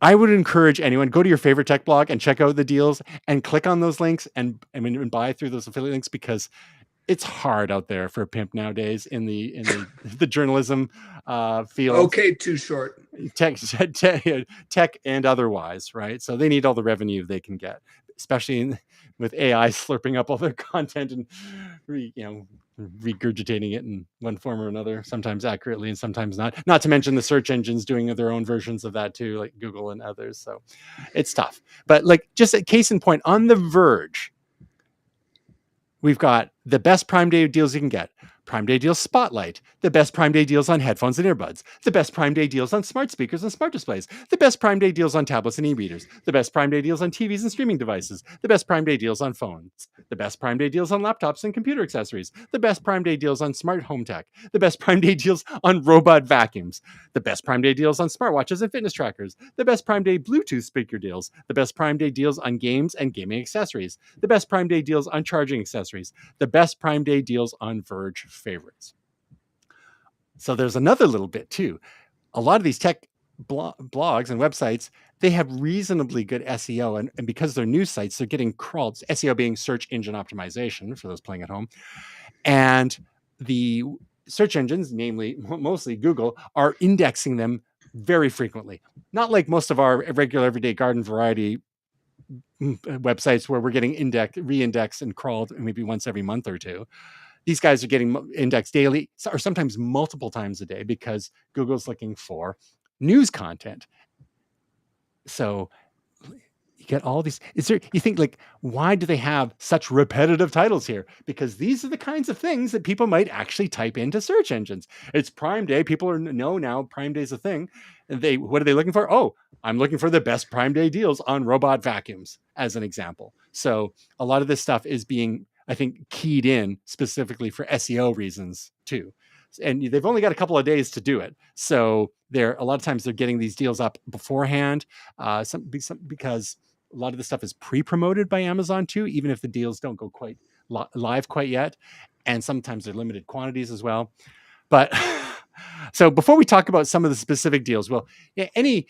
Speaker 1: I would encourage anyone, go to your favorite tech blog and check out the deals and click on those links and buy through those affiliate links, because it's hard out there for a pimp nowadays in the journalism field.
Speaker 2: Okay, too short.
Speaker 1: Tech and otherwise, right? So they need all the revenue they can get, especially with AI slurping up all their content and regurgitating it in one form or another, sometimes accurately and sometimes not. Not to mention the search engines doing their own versions of that too, like Google and others. So it's tough. But like, just a case in point, on The Verge, we've got the best Prime Day deals you can get. Prime Day deals Spotlight, the best Prime Day deals on headphones and earbuds, the best Prime Day deals on smart speakers and smart displays, the best Prime Day deals on tablets and e-readers, the best Prime Day deals on TVs and streaming devices, the best Prime Day deals on phones, the best Prime Day deals on laptops and computer accessories, the best Prime Day deals on smart home tech, the best Prime Day deals on robot vacuums, the best Prime Day deals on smartwatches and fitness trackers, the best Prime Day Bluetooth speaker deals, the best Prime Day deals on games and gaming accessories, the best Prime Day deals on charging accessories, the best Prime Day deals on Verge favorites. So there's another little bit too. A lot of these tech blogs and websites, they have reasonably good SEO, and because they're news sites, they're getting crawled. SEO being search engine optimization for those playing at home. And the search engines, namely mostly Google, are indexing them very frequently. Not like most of our regular everyday garden variety websites where we're getting re-indexed and crawled maybe once every month or two. These guys are getting indexed daily or sometimes multiple times a day because Google's looking for news content. So you get all these. Is there? You think like why do they have such repetitive titles here? Because these are the kinds of things that people might actually type into search engines. It's Prime Day. People know now Prime Day is a thing. And what are they looking for? Oh, I'm looking for the best Prime Day deals on robot vacuums, as an example. So a lot of this stuff is being, I think, keyed in specifically for SEO reasons too. And they've only got a couple of days to do it. So they're a lot of times they're getting these deals up beforehand, because a lot of this stuff is pre-promoted by Amazon too, even if the deals don't go quite live quite yet. And sometimes they're limited quantities as well. But so before we talk about some of the specific deals, well, yeah, any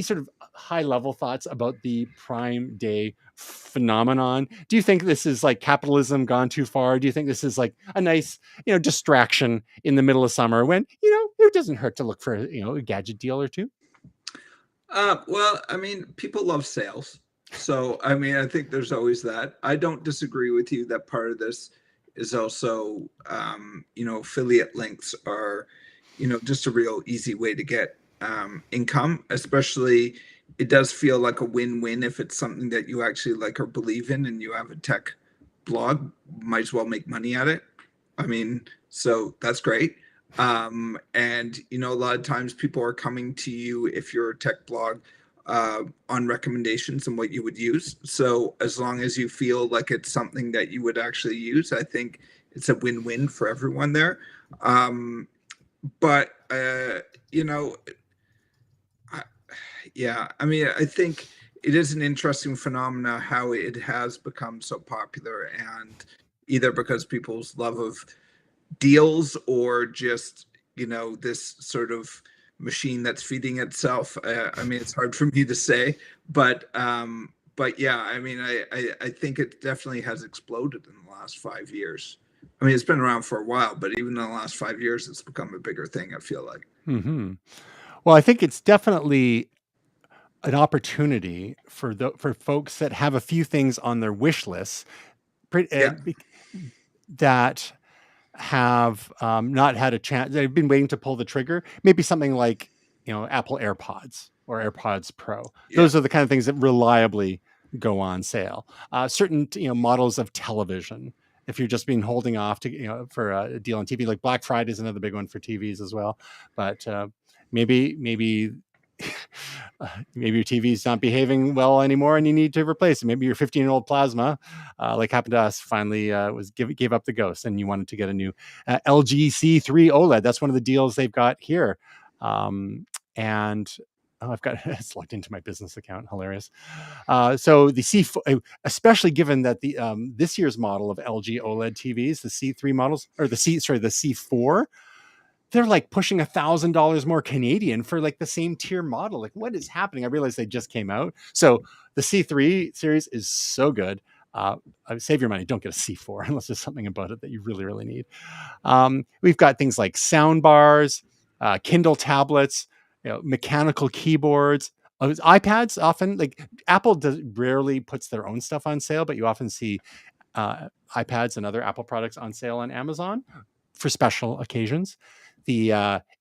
Speaker 1: sort of high level thoughts about the Prime Day phenomenon? Do you think this is like capitalism gone too far? Do you think this is like a nice, distraction in the middle of summer when, it doesn't hurt to look for, a gadget deal or two?
Speaker 2: Well, I mean, people love sales. So, I mean, I think there's always that. I don't disagree with you that part of this is also, affiliate links are, just a real easy way to get income, especially it does feel like a win-win if it's something that you actually like or believe in and you have a tech blog, might as well make money at it. I mean, so that's great. And a lot of times people are coming to you if you're a tech blog on recommendations and what you would use. So as long as you feel like it's something that you would actually use, I think it's a win-win for everyone there. But yeah, I mean, I think it is an interesting phenomena how it has become so popular, and either because people's love of deals or just this sort of machine that's feeding itself. I mean, it's hard for me to say, but yeah, I mean, I think it definitely has exploded in the last 5 years. I mean, it's been around for a while, but even in the last 5 years, it's become a bigger thing, I feel like.
Speaker 1: Mm-hmm. Well, I think it's definitely an opportunity for folks that have a few things on their wish lists
Speaker 2: Yeah.
Speaker 1: that have not had a chance. They've been waiting to pull the trigger. Maybe something like Apple AirPods or AirPods Pro.
Speaker 2: Yeah.
Speaker 1: Those are the kind of things that reliably go on sale. Certain models of television. If you've just been holding off to for a deal on TV, like Black Friday is another big one for TVs as well. But maybe maybe your TV's not behaving well anymore and you need to replace it. Maybe your 15-year-old plasma, like happened to us, finally gave up the ghost and you wanted to get a new LG C3 OLED. That's one of the deals they've got here. And I've got it's logged into my business account. Hilarious. So the C4, especially given that the this year's model of LG OLED TVs, the C3 models, or the C4, they're like pushing $1,000 more Canadian for like the same tier model. Like, what is happening? I realized they just came out. So the C3 series is so good. Save your money. Don't get a C4 unless there's something about it that you really, really need. We've got things like sound bars, Kindle tablets, mechanical keyboards, iPads. Often, like Apple rarely puts their own stuff on sale, but you often see iPads and other Apple products on sale on Amazon for special occasions. The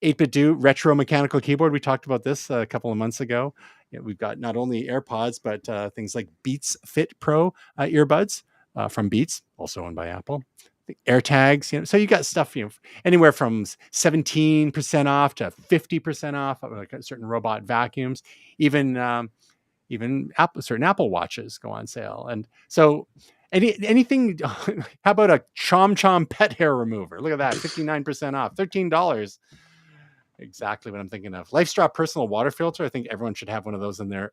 Speaker 1: 8-bit Do retro mechanical keyboard. We talked about this a couple of months ago. We've got not only AirPods, but things like Beats Fit Pro earbuds from Beats, also owned by Apple. The AirTags, so you got stuff, anywhere from 17% off to 50% off, like certain robot vacuums, even certain Apple watches go on sale. And so anything, how about a Chom pet hair remover? Look at that, 59% off, $13. Exactly what I'm thinking of. LifeStraw personal water filter. I think everyone should have one of those in their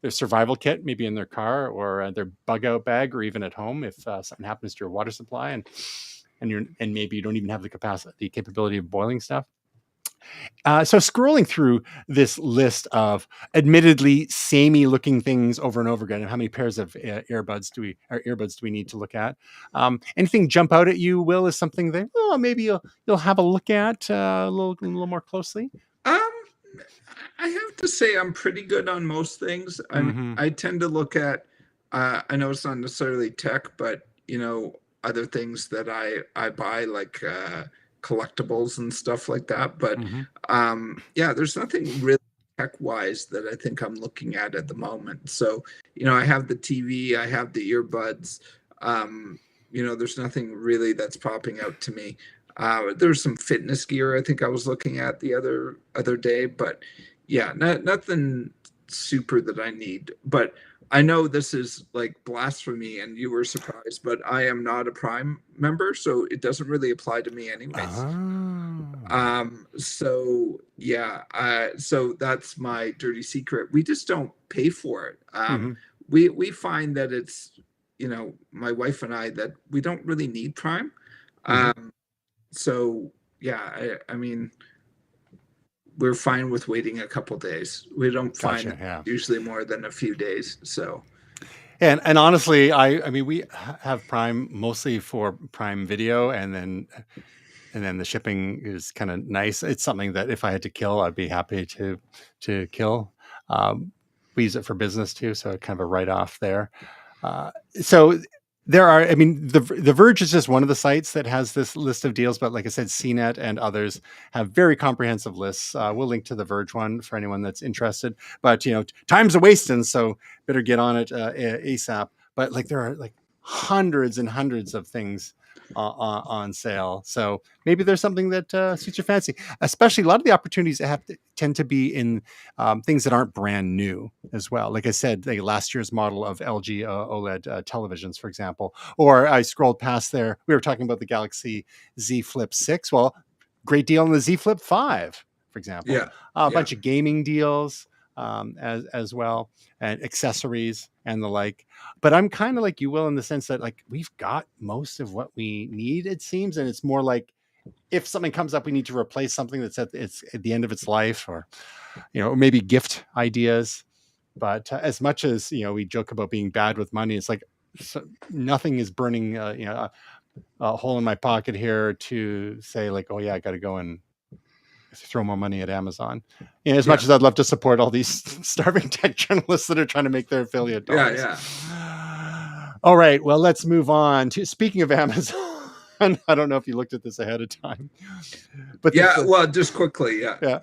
Speaker 1: their survival kit, maybe in their car or their bug out bag, or even at home if something happens to your water supply and maybe you don't even have the capability of boiling stuff. So scrolling through this list of admittedly samey looking things over and over again, and how many pairs of earbuds do we need to look at? Anything jump out at you, Will, is something that maybe you'll have a look at a little more closely?
Speaker 2: I have to say I'm pretty good on most things. I tend to look at I know it's not necessarily tech, but other things that I buy, like collectibles and stuff like that. But yeah, there's nothing really tech wise that I think I'm looking at the moment. So, you know, I have the TV, I have the earbuds. Um, you know, there's nothing really that's popping out to me. There's some fitness gear I think I was looking at the other day, but yeah, nothing super that I need. But I know this is like blasphemy, and you were surprised, but I am not a Prime member, so it doesn't really apply to me anyways.
Speaker 1: Oh.
Speaker 2: So yeah, so that's my dirty secret. We just don't pay for it.
Speaker 1: Mm-hmm.
Speaker 2: We find that it's, you know, my wife and I, that we don't really need Prime.
Speaker 1: Mm-hmm.
Speaker 2: So yeah, I mean, we're fine with waiting a couple days. We don't find
Speaker 1: Gotcha. Yeah.
Speaker 2: usually more than a few days. So
Speaker 1: And honestly, I mean, we have Prime mostly for Prime Video, and then the shipping is kind of nice. It's something that if I had to kill, I'd be happy to kill. We use it for business too, so kind of a write off there. So there are, I mean, the Verge is just one of the sites that has this list of deals, but like I said, CNET and others have very comprehensive lists. We'll link to the Verge one for anyone that's interested. But you know, time's a wasting, so better get on it ASAP. But like there are like hundreds and hundreds of things on sale, so maybe there's something that suits your fancy. Especially a lot of the opportunities that tend to be in things that aren't brand new as well. Like I said, the last year's model of LG OLED televisions, for example. Or I scrolled past there. We were talking about the Galaxy Z Flip 6. Well, great deal on the Z Flip 5, for example.
Speaker 2: yeah,
Speaker 1: A bunch of gaming deals as well, and accessories and the like. But I'm kind of like you, Will, in the sense that like we've got most of what we need, it seems, and it's more like if something comes up, we need to replace something that's at the end of its life, or you know, maybe gift ideas. But as much as you know, we joke about being bad with money, it's like nothing is burning, you know, a hole in my pocket here to say like, oh yeah, I got to go and throw more money at Amazon. And as much as I'd love to support all these starving tech journalists that are trying to make their affiliate dollars. All right, well, let's move on to, speaking of Amazon. I don't know if you looked at this ahead of time, but
Speaker 2: well, just quickly,
Speaker 1: yeah,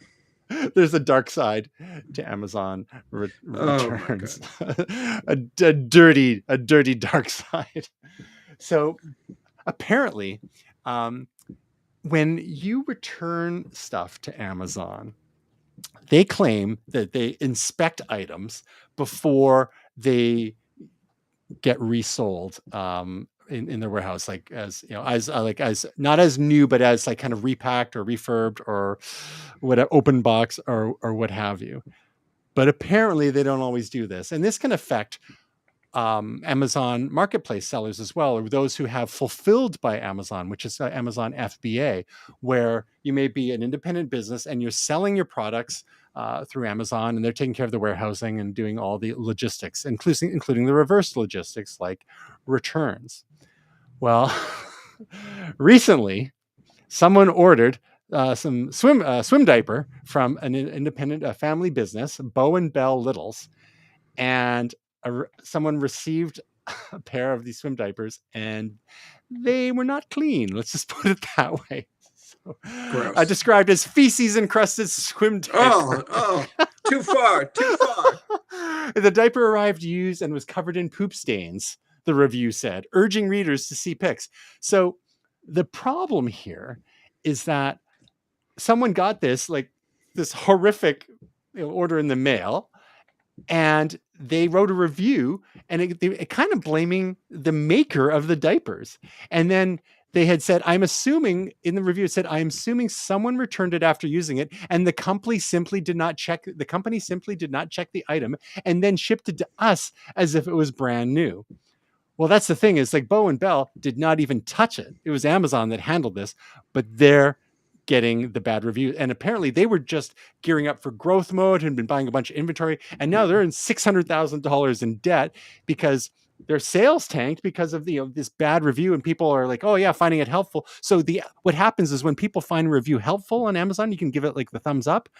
Speaker 1: there's a dark side to Amazon returns. a dirty dark side. So apparently, when you return stuff to Amazon, they claim that they inspect items before they get resold in their warehouse, like as you know, as like as not as new, but as like kind of repacked or refurbed or whatever, open box or what have you. But apparently they don't always do this, and this can affect Amazon marketplace sellers as well, or those who have fulfilled by Amazon, which is Amazon FBA, where you may be an independent business and you're selling your products through Amazon, and they're taking care of the warehousing and doing all the logistics, including the reverse logistics like returns. Well, recently, someone ordered some swim diaper from an independent family business, Bow and Bell Littles, and someone received a pair of these swim diapers and they were not clean. Let's just put it that way. So, described as feces encrusted swim diaper.
Speaker 2: Oh, too far.
Speaker 1: The diaper arrived used and was covered in poop stains, the review said, urging readers to see pics. So the problem here is that someone got this horrific order in the mail, and they wrote a review, and it kind of blaming the maker of the diapers. And then they had said, I'm assuming in the review, it said, I'm assuming someone returned it after using it, and the company simply did not check the item and then shipped it to us as if it was brand new. Well, that's the thing, is like Bow and Bell did not even touch it. It was Amazon that handled this, but they're getting the bad review. And apparently they were just gearing up for growth mode and been buying a bunch of inventory. And now they're in $600,000 in debt because their sales tanked because of this bad review. And people are like, oh yeah, finding it helpful. So what happens is when people find a review helpful on Amazon, you can give it like the thumbs up.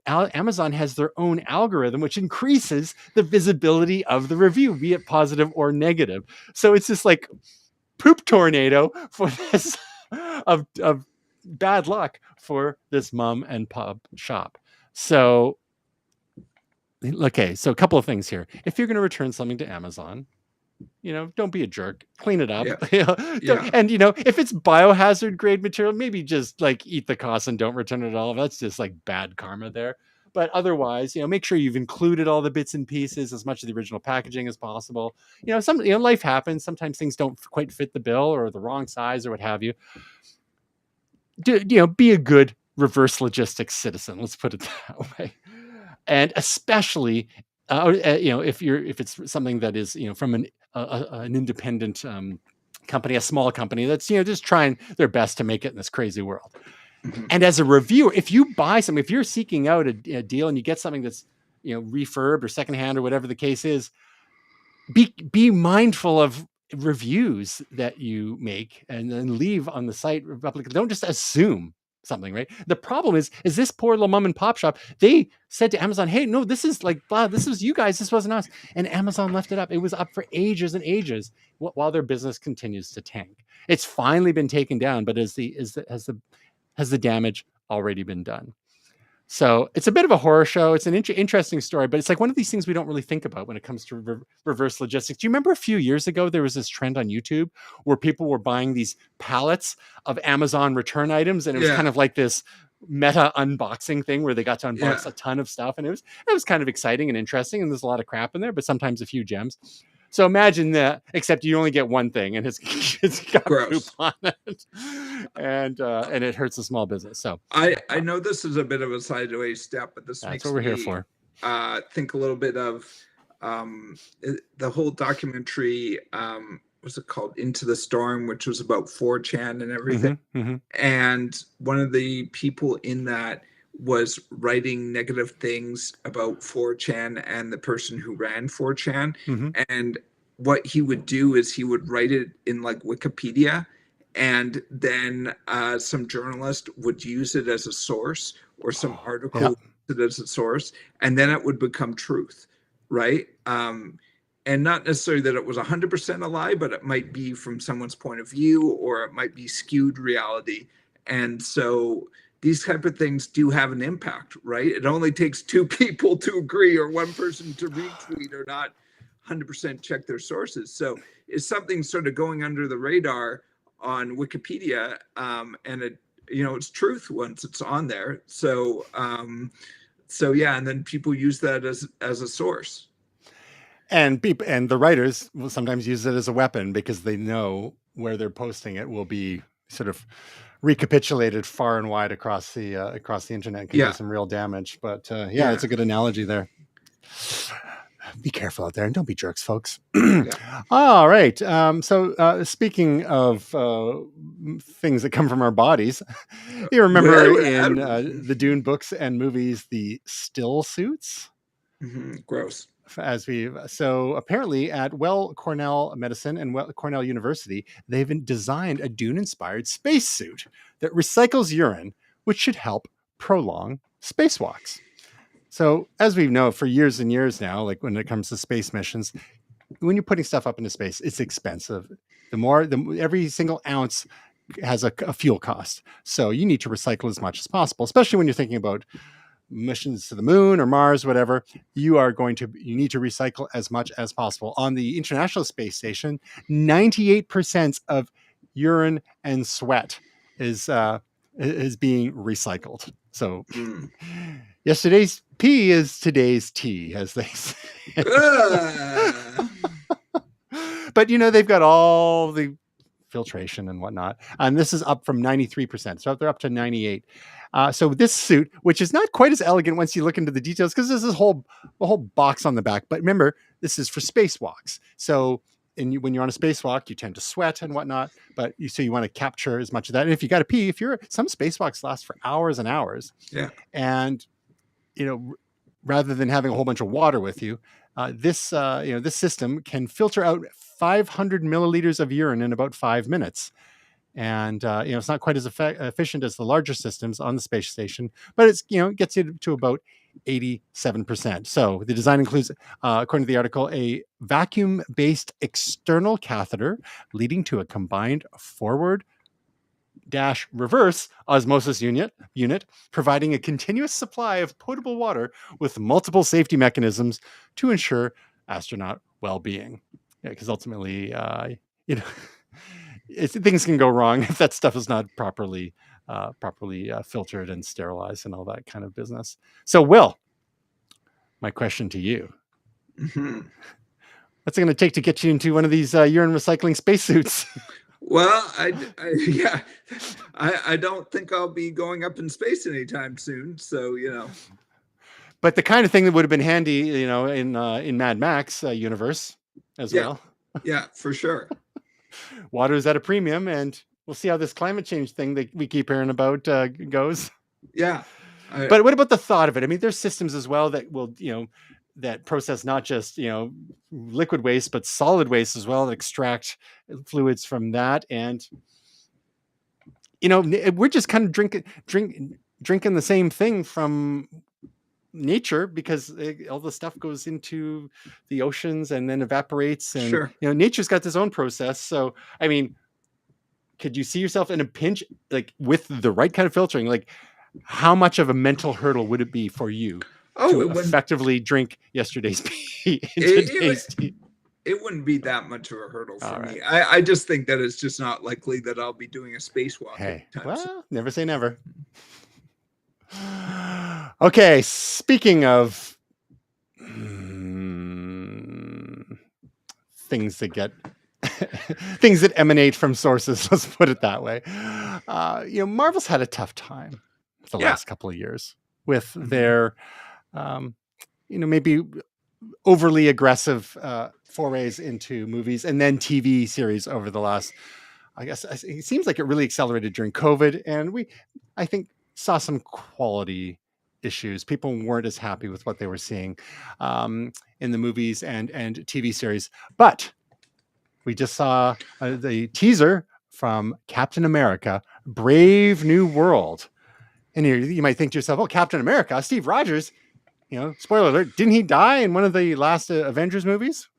Speaker 1: Amazon has their own algorithm, which increases the visibility of the review, be it positive or negative. So it's just like poop tornado for this of bad luck for this mom and pop shop. So, okay, so a couple of things here. If you're going to return something to Amazon, don't be a jerk. Clean it up.
Speaker 2: Yeah.
Speaker 1: Don't,
Speaker 2: Yeah.
Speaker 1: and if it's biohazard grade material, maybe just like eat the cost and don't return it at all. That's just like bad karma there. But otherwise, make sure you've included all the bits and pieces, as much of the original packaging as possible. Life happens. Sometimes things don't quite fit the bill or the wrong size or what have you. Be a good reverse logistics citizen. Let's put it that way. And especially, if it's something that is, from an independent company, a small company that's, just trying their best to make it in this crazy world.
Speaker 2: Mhm.
Speaker 1: And as a reviewer, if you buy something, if you're seeking out a deal and you get something that's, refurbed or secondhand or whatever the case is, be mindful of reviews that you make and then leave on the site. Don't just assume something, right? The problem is this poor little mom and pop shop, they said to Amazon, hey, no, this is like, blah, this was you guys, this wasn't us. And Amazon left it up. It was up for ages and ages while their business continues to tank. It's finally been taken down, but has the damage already been done? So it's a bit of a horror show. It's an interesting story, but it's like one of these things we don't really think about when it comes to reverse logistics. Do you remember a few years ago, there was this trend on YouTube where people were buying these pallets of Amazon return items, and it was kind of like this meta unboxing thing where they got to unbox a ton of stuff, and it was kind of exciting and interesting, and there's a lot of crap in there, but sometimes a few gems. So imagine that, except you only get one thing, and it's got
Speaker 2: Gross.
Speaker 1: poop on it, and it hurts a small business. So
Speaker 2: I know this is a bit of a sideways step, but this
Speaker 1: that's
Speaker 2: makes
Speaker 1: what we're
Speaker 2: me
Speaker 1: here for.
Speaker 2: Think a little bit of the whole documentary. What's it called? Into the Storm, which was about 4chan and everything. And one of the people in that was writing negative things about 4chan and the person who ran 4chan. And what he would do is he would write it in like Wikipedia, and then some journalist would use it as a source, or some article it as a source, and then it would become truth, right? And not necessarily that it was 100% a lie, but it might be from someone's point of view, or it might be skewed reality. And so these type of things do have an impact, right? It only takes two people to agree, or one person to retweet, or not 100% check their sources. So it's something sort of going under the radar on Wikipedia, and it's truth once it's on there. So yeah, and then people use that as a source.
Speaker 1: And the writers will sometimes use it as a weapon because they know where they're posting it will be sort of recapitulated far and wide across the internet and can do some real damage. But it's a good analogy there. Be careful out there and don't be jerks, folks. All right. So speaking of things that come from our bodies, you remember in the Dune books and movies, the still suits?
Speaker 2: Gross.
Speaker 1: So apparently at Cornell Medicine and Cornell University, they've designed a Dune-inspired spacesuit that recycles urine, which should help prolong spacewalks. So as we know for years and years now, like when it comes to space missions, when you're putting stuff up into space, it's expensive. Every single ounce has a fuel cost. So you need to recycle as much as possible, especially when you're thinking about missions to the moon or Mars, whatever. You need to recycle as much as possible. On the International Space Station, 98% of urine and sweat is being recycled. So yesterday's pee is today's tea, as they say. But they've got all the filtration and whatnot, and this is up from 93%, so they're up to 98. So this suit, which is not quite as elegant once you look into the details, because there's a whole box on the back, but remember, this is for spacewalks. So when you're on a spacewalk, you tend to sweat and whatnot, but you want to capture as much of that. And if you got to pee, some spacewalks last for hours and hours, and rather than having a whole bunch of water with you, this system can filter out 500 milliliters of urine in about 5 minutes. And it's not quite as efficient as the larger systems on the space station, but it gets you to about 87%. So the design includes, according to the article, a vacuum-based external catheter leading to a combined forward reverse osmosis unit, providing a continuous supply of potable water with multiple safety mechanisms to ensure astronaut well-being. Yeah, because ultimately, you know, things can go wrong if that stuff is not properly filtered and sterilized and all that kind of business. So, Will, my question to you: what's it going to take to get you into one of these urine recycling spacesuits?
Speaker 2: Well, yeah, I don't think I'll be going up in space anytime soon. So,
Speaker 1: But the kind of thing that would have been handy, in Mad Max universe as well.
Speaker 2: Yeah, for sure.
Speaker 1: Water is at a premium, and we'll see how this climate change thing that we keep hearing about goes.
Speaker 2: Yeah.
Speaker 1: But what about the thought of it? I mean, there's systems as well that will, that process not just, liquid waste, but solid waste as well, that extract fluids from that. And, we're just kind of drinking the same thing from nature, because all the stuff goes into the oceans and then evaporates, and
Speaker 2: Sure.
Speaker 1: Nature's got its own process. So, I mean, could you see yourself in a pinch, like with the right kind of filtering? Like, how much of a mental hurdle would it be for you to effectively drink yesterday's pee in today's tea?
Speaker 2: It wouldn't be that much of a hurdle for me. I just think that it's just not likely that I'll be doing a spacewalk.
Speaker 1: Hey, well, never say never. Okay, speaking of things that emanate from sources, let's put it that way. Marvel's had a tough time the last couple of years with their, maybe overly aggressive forays into movies and then TV series over the last, I guess it seems like it really accelerated during COVID, and I think saw some quality issues. People weren't as happy with what they were seeing in the movies and TV series. But we just saw the teaser from Captain America: Brave New World. And you might think to yourself, oh, Captain America, Steve Rogers, spoiler alert, didn't he die in one of the last Avengers movies?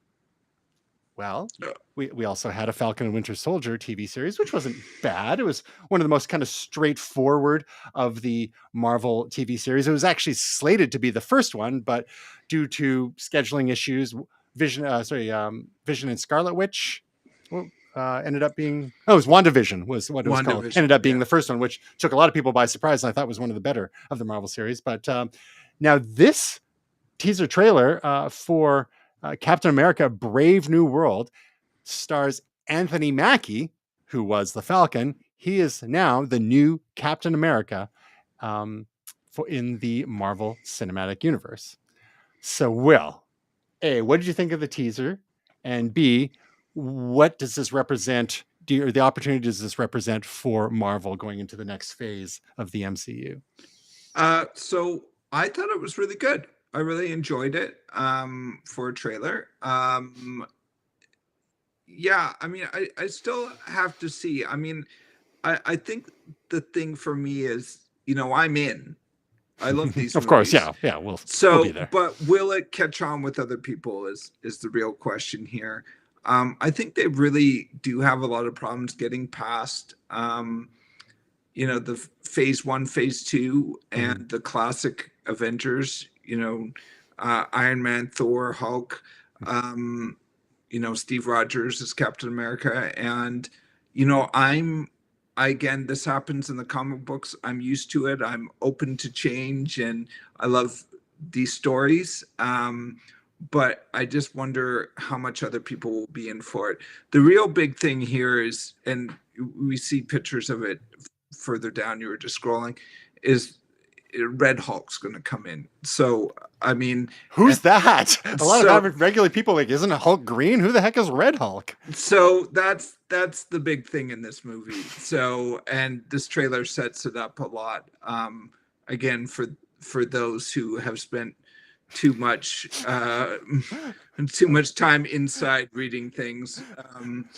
Speaker 1: Well, we also had a Falcon and Winter Soldier TV series, which wasn't bad. It was one of the most kind of straightforward of the Marvel TV series. It was actually slated to be the first one, but due to scheduling issues, Vision and Scarlet Witch ended up being, it was WandaVision was what it was called. Ended up being the first one, which took a lot of people by surprise, and I thought was one of the better of the Marvel series. But now this teaser trailer for Captain America: Brave New World stars Anthony Mackie, who was the Falcon. He is now the new Captain America in the Marvel Cinematic Universe. So, Will, A, what did you think of the teaser? And B, what does this represent? The opportunity does this represent for Marvel going into the next phase of the MCU?
Speaker 2: So I thought it was really good. I really enjoyed it for a trailer. Yeah, I mean, I still have to see. I mean, I think the thing for me is, I'm in. I love these
Speaker 1: of
Speaker 2: movies.
Speaker 1: Course, yeah. We'll be there.
Speaker 2: But will it catch on with other people is the real question here. I think they really do have a lot of problems getting past, the phase 1, phase 2, and the classic Avengers, Iron Man, Thor, Hulk, Steve Rogers as Captain America. And, again, this happens in the comic books. I'm used to it. I'm open to change, and I love these stories. But I just wonder how much other people will be in for it. The real big thing here is, and we see pictures of it further down, you were just scrolling, is Red Hulk's going to come in. So, I mean,
Speaker 1: who's that? A lot of regular people like, isn't Hulk green? Who the heck is Red Hulk?
Speaker 2: So that's the big thing in this movie. So, and this trailer sets it up a lot. Again, for those who have spent too much time inside reading things, and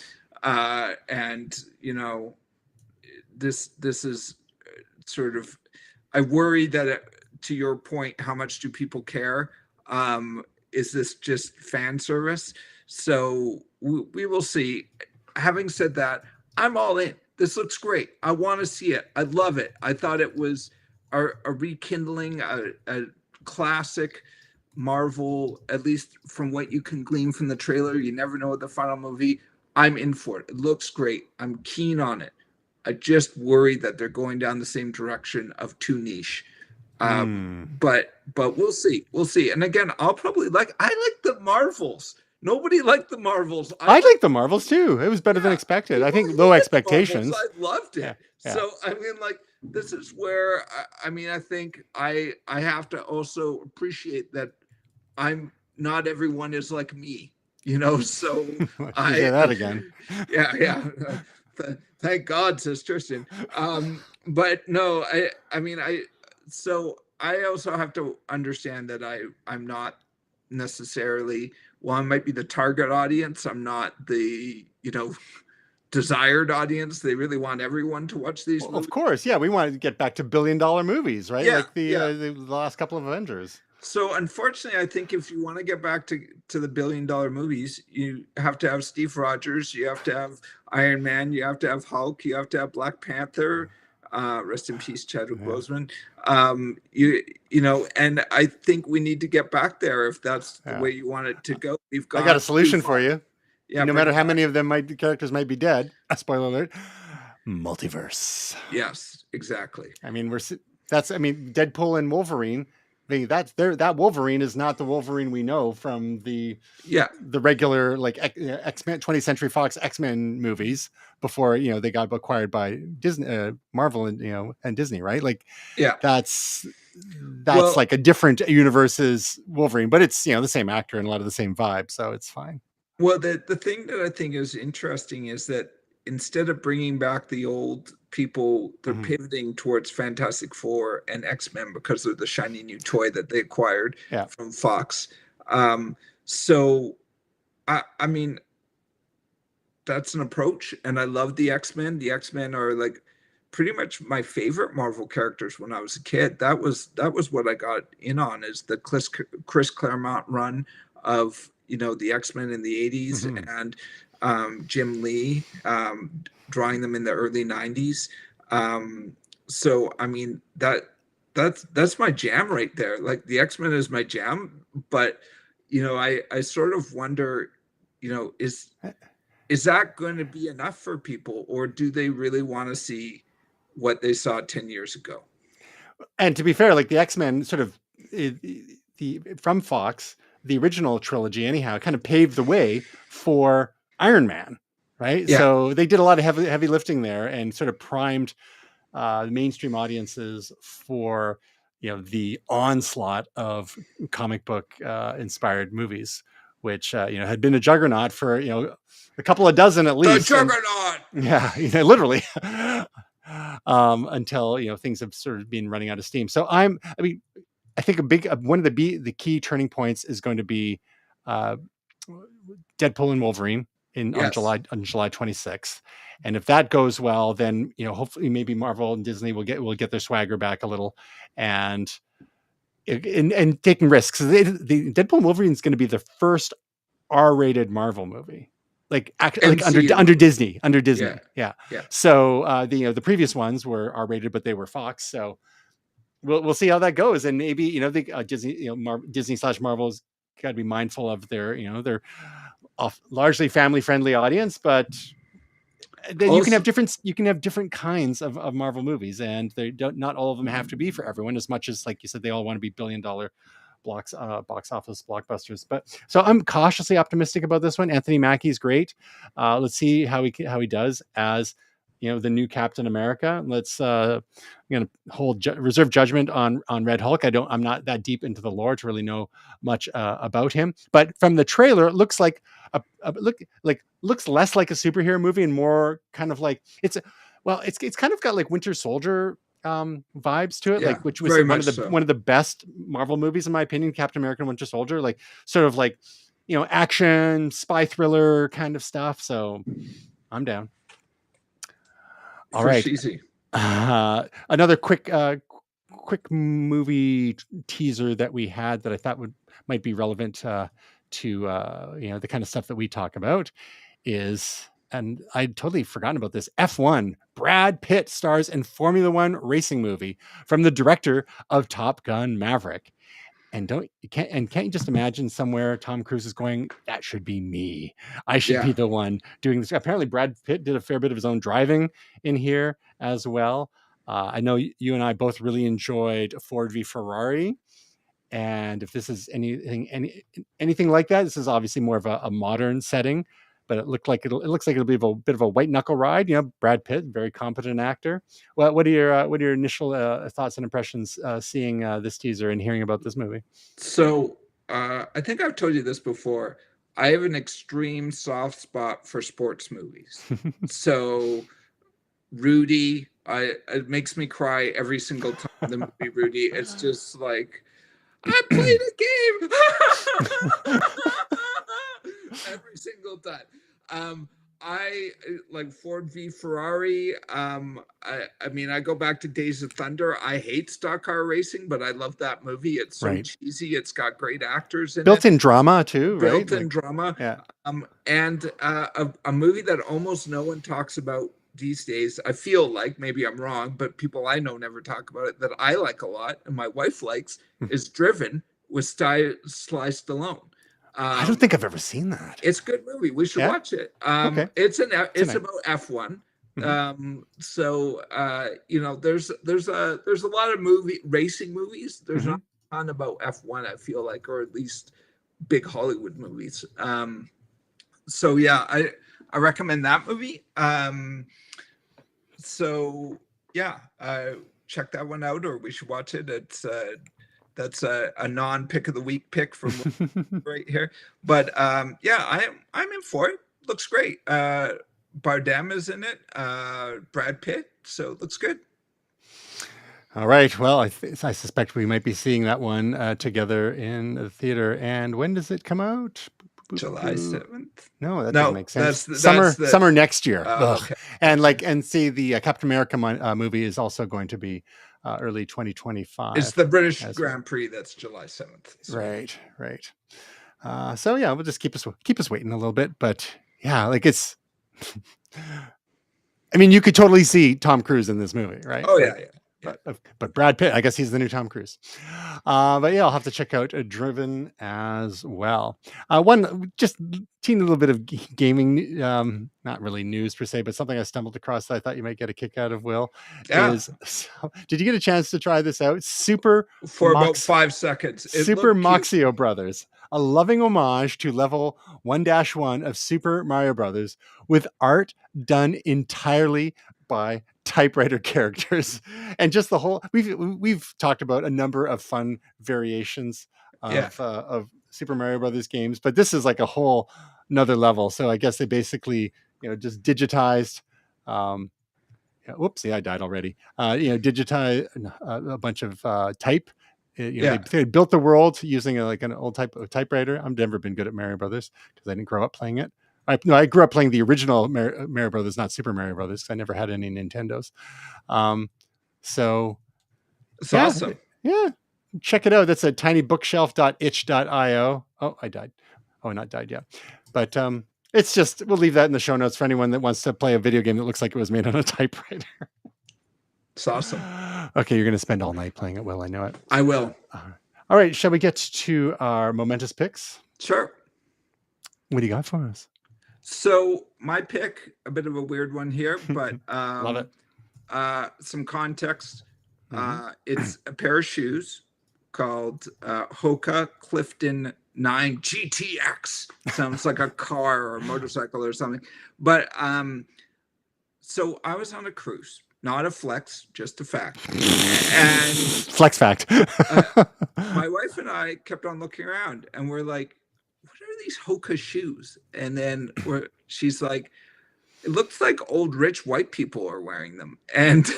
Speaker 2: this is sort of, I worry that to your point, how much do people care? Is this just fan service? So we will see. Having said that, I'm all in. this looks great. I want to see it. I love it. I thought it was a rekindling, a classic Marvel, at least from what you can glean from the trailer. You never know what the final movie. I'm in for it. It looks great. I'm keen on it. I just worry that they're going down the same direction of too niche. But we'll see. We'll see. And again, I'll probably I like the Marvels. Nobody liked the Marvels.
Speaker 1: I like the Marvels too. It was better than expected. I think low expectations.
Speaker 2: I loved it.
Speaker 1: Yeah.
Speaker 2: So I mean, like, this is where I mean, I think I have to also appreciate that I'm not everyone is like me, you know. So
Speaker 1: I say that again.
Speaker 2: Yeah. Thank God, says Tristan. But no, I mean, so I also have to understand that I'm not necessarily, well, I might be the target audience. I'm not the, desired audience. They really want everyone to watch these movies.
Speaker 1: Of course, yeah. We want to get back to billion-dollar movies, right?
Speaker 2: Yeah,
Speaker 1: like the last couple of Avengers.
Speaker 2: So unfortunately, I think if you want to get back to the billion-dollar movies, you have to have Steve Rogers, you have to have Iron Man, you have to have Hulk, you have to have Black Panther. Rest in peace, Chadwick Boseman. And I think we need to get back there if that's the way you want it to go.
Speaker 1: I got a solution for you.
Speaker 2: Yeah,
Speaker 1: no matter how many of them the characters might be dead. Spoiler alert. Multiverse.
Speaker 2: Yes, exactly.
Speaker 1: I mean, Deadpool and Wolverine. That Wolverine is not the Wolverine we know from the regular like X-Men 20th Century Fox X-Men movies before they got acquired by Disney, Marvel, and Disney, right? Like, that's like a different universe's Wolverine, but it's the same actor and a lot of the same vibe, so it's fine.
Speaker 2: Well, the thing that I think is interesting is that instead of bringing back the old people, they're pivoting towards Fantastic Four and X-Men because of the shiny new toy that they acquired from Fox. So, I mean, that's an approach, and I love the X-Men. The X-Men are like pretty much my favorite Marvel characters when I was a kid. That was what I got in on, is the Chris Claremont run of the X-Men in the 80s and Jim Lee drawing them in the early 90s. So I mean, that's my jam right there. Like, the X-Men is my jam, but I sort of wonder, is that going to be enough for people, or do they really want to see what they saw 10 years ago?
Speaker 1: And to be fair, like, the X-Men sort of from Fox, the original trilogy anyhow, kind of paved the way for Iron Man, right?
Speaker 2: Yeah.
Speaker 1: So they did a lot of heavy lifting there and sort of primed the mainstream audiences for the onslaught of comic book inspired movies, which had been a juggernaut for a couple of dozen at least.
Speaker 2: The juggernaut.
Speaker 1: Literally. Until things have sort of been running out of steam. So I think one of the key turning points is going to be Deadpool and Wolverine on July 26th. And if that goes well, then hopefully maybe Marvel and Disney will get their swagger back a little, and taking risks. The Deadpool and Wolverine is going to be the first R-rated Marvel movie. Like under Disney. Yeah. So the previous ones were R-rated, but they were Fox. So we'll see how that goes, and maybe the Disney Disney/Marvel's got to be mindful of their largely family friendly audience, but then you can have different kinds of Marvel movies, and not all of them have to be for everyone. As much as, like you said, they all want to be billion-dollar box office blockbusters. But so I'm cautiously optimistic about this one. Anthony Mackie's great. Let's see how he does as the new Captain America. I'm going to reserve judgment on Red Hulk. I'm not that deep into the lore to really know much about him, but from the trailer, it looks like looks less like a superhero movie and more kind of like it's kind of got like Winter Soldier vibes to it, like, which was one of the best Marvel movies in my opinion, Captain America and Winter Soldier, like sort of like action spy thriller kind of stuff. So I'm down. All right.
Speaker 2: Easy.
Speaker 1: Another quick movie teaser that we had that I thought might be relevant to the kind of stuff that we talk about is and I'd totally forgotten about this. F1, Brad Pitt stars in Formula One racing movie from the director of Top Gun Maverick. And can't you just imagine somewhere Tom Cruise is going, that should be me. I should be
Speaker 2: Yeah.
Speaker 1: the one doing this. Apparently Brad Pitt did a fair bit of his own driving in here as well. I know you and I both really enjoyed Ford v Ferrari. And if this is anything like that, this is obviously more of a modern setting, but it looks like it'll be a bit of a white knuckle ride. Brad Pitt, very competent actor. Well, what are your initial thoughts and impressions seeing this teaser and hearing about this movie?
Speaker 2: So I think I've told you this before. I have an extreme soft spot for sports movies. So Rudy, it makes me cry every single time the movie Rudy. It's just like, I played a game every single time. I like Ford v Ferrari. I mean, I go back to Days of Thunder. I hate stock car racing, but I love that movie. It's so cheesy. It's got great actors in it.
Speaker 1: Built-in drama too, right?
Speaker 2: Built-in drama.
Speaker 1: Yeah.
Speaker 2: And a movie that almost no one talks about these days. I feel like, maybe I'm wrong, but people I know never talk about it, that I like a lot and my wife likes, is Driven with Sly Stallone.
Speaker 1: I don't think I've ever seen that.
Speaker 2: It's a good movie. We should watch it.
Speaker 1: Okay.
Speaker 2: It's about F1. So there's a lot of racing movies. There's not a ton about F1, I feel like, or at least big Hollywood movies. So yeah, I recommend that movie. So yeah, check that one out, or we should watch it. That's a non-pick of the week pick from right here. But yeah, I'm in for it. Looks great. Bardem is in it. Brad Pitt. So it looks good.
Speaker 1: All right. Well, I suspect we might be seeing that one together in the theater. And when does it come out?
Speaker 2: July 7th.
Speaker 1: No, that doesn't make sense.
Speaker 2: That's
Speaker 1: summer next year.
Speaker 2: Okay.
Speaker 1: And see, the Captain America movie is also going to be early 2025.
Speaker 2: It's the British Grand Prix. That's July 7th.
Speaker 1: So. Right. So yeah, we'll just keep us waiting a little bit. But yeah, like it's. I mean, you could totally see Tom Cruise in this movie, right?
Speaker 2: Oh yeah.
Speaker 1: But Brad Pitt, I guess he's the new Tom Cruise. But yeah, I'll have to check out Driven as well. One just teeny little bit of gaming, not really news per se, but something I stumbled across that I thought you might get a kick out of, Will.
Speaker 2: Yeah.
Speaker 1: Did you get a chance to try this out?
Speaker 2: About 5 seconds.
Speaker 1: Super Moxio Brothers, a loving homage to level 1-1 of Super Mario Brothers, with art done entirely by typewriter characters, and just the whole. We've talked about a number of fun variations of Super Mario Brothers games, but this is like a whole another level. So I guess they basically just digitized. Whoopsie, I died already. Digitize a bunch of type. They built the world using an old type of typewriter. I've never been good at Mario Brothers because I didn't grow up playing it. I grew up playing the original Mario Brothers, not Super Mario Brothers, because I never had any Nintendos. So
Speaker 2: it's awesome.
Speaker 1: Yeah, check it out. That's at tinybookshelf.itch.io. Oh, I died. Oh, not died yet. But it's just, we'll leave that in the show notes for anyone that wants to play a video game that looks like it was made on a typewriter.
Speaker 2: It's awesome.
Speaker 1: Okay, you're going to spend all night playing it, Will. I know it.
Speaker 2: I will.
Speaker 1: All right, shall we get to our momentous picks?
Speaker 2: Sure.
Speaker 1: What do you got for us?
Speaker 2: So my pick, a bit of a weird one here, but
Speaker 1: love it.
Speaker 2: Some context. It's a pair of shoes called Hoka Clifton 9 GTX. Sounds like a car or a motorcycle or something. But so I was on a cruise, not a flex, just a fact. And
Speaker 1: flex fact.
Speaker 2: My wife and I kept on looking around, and we're like, what are these Hoka shoes? And then she's like, it looks like old rich white people are wearing them. And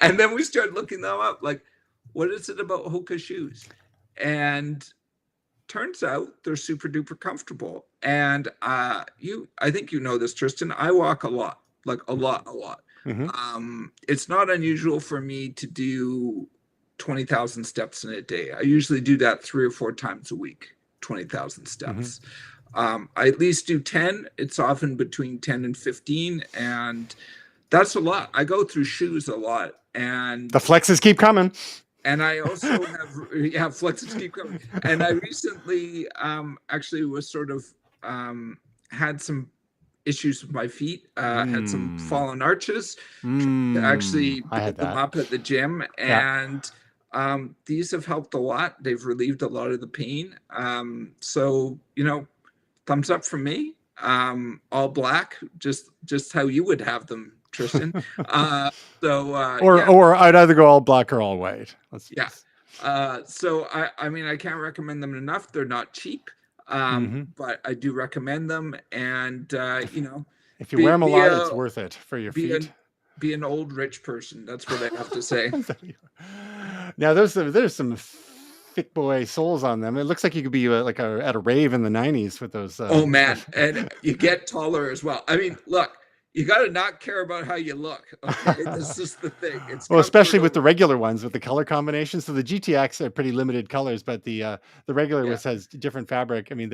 Speaker 2: then we started looking them up, like, what is it about Hoka shoes? And turns out they're super duper comfortable. And I think you know this, Tristan. I walk a lot, like a lot. It's not unusual for me to do 20,000 steps in a day. I usually do that 3 or 4 times a week. 20,000 steps. I at least do 10. It's often between 10 and 15, and that's a lot. I go through shoes a lot, and
Speaker 1: The flexes keep coming.
Speaker 2: I also have flexes keep coming. And I recently actually was sort of had some issues with my feet. Had some fallen arches. Actually
Speaker 1: I had
Speaker 2: built them
Speaker 1: that.
Speaker 2: up at the gym, and these have helped a lot. They've relieved a lot of the pain. So thumbs up from me. All black, just how you would have them, Tristan.
Speaker 1: Or I'd either go all black or all white.
Speaker 2: So I mean, I can't recommend them enough. They're not cheap, but I do recommend them. And
Speaker 1: if you wear them a lot, it's worth it for your feet.
Speaker 2: Be an old rich person. That's what I have to say.
Speaker 1: Now there's some thick boy soles on them. It looks like you could be at a rave in the 90s with those.
Speaker 2: Oh man, and you get taller as well. I mean, look, you got to not care about how you look. Okay, this is the thing. It's
Speaker 1: especially with the regular ones with the color combinations. So the GTX are pretty limited colors, but the regular which has different fabric. I mean,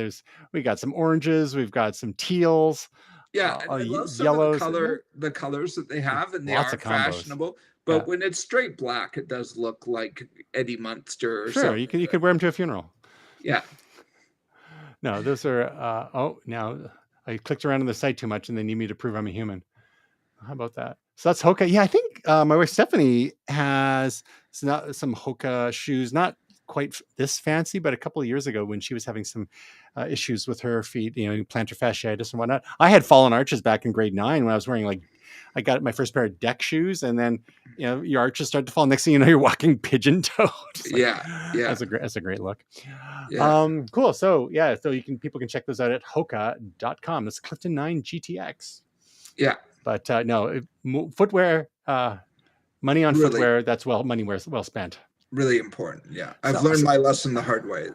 Speaker 1: we got some oranges, we've got some teals.
Speaker 2: Yeah, and I love some yellows, of the colors that they have, and they are fashionable. But when it's straight black, it does look like Eddie Munster or something.
Speaker 1: You could wear them to a funeral.
Speaker 2: Yeah.
Speaker 1: No, those are. Now I clicked around on the site too much, and they need me to prove I'm a human. How about that? So that's Hoka. Yeah, I think my wife Stephanie has some Hoka shoes, not quite this fancy, but a couple of years ago when she was having some issues with her feet, plantar fasciitis and whatnot. I had fallen arches back in grade 9 when I was wearing I got my first pair of deck shoes, and then your arches start to fall. Next thing you know, you're walking pigeon-toed. That's a great look. Yeah. Cool. So people can check those out at Hoka.com. That's Clifton 9 GTX.
Speaker 2: Yeah.
Speaker 1: But no, footwear, money on footwear, that's money well spent.
Speaker 2: Really important. Yeah. I've learned my lesson the hard way.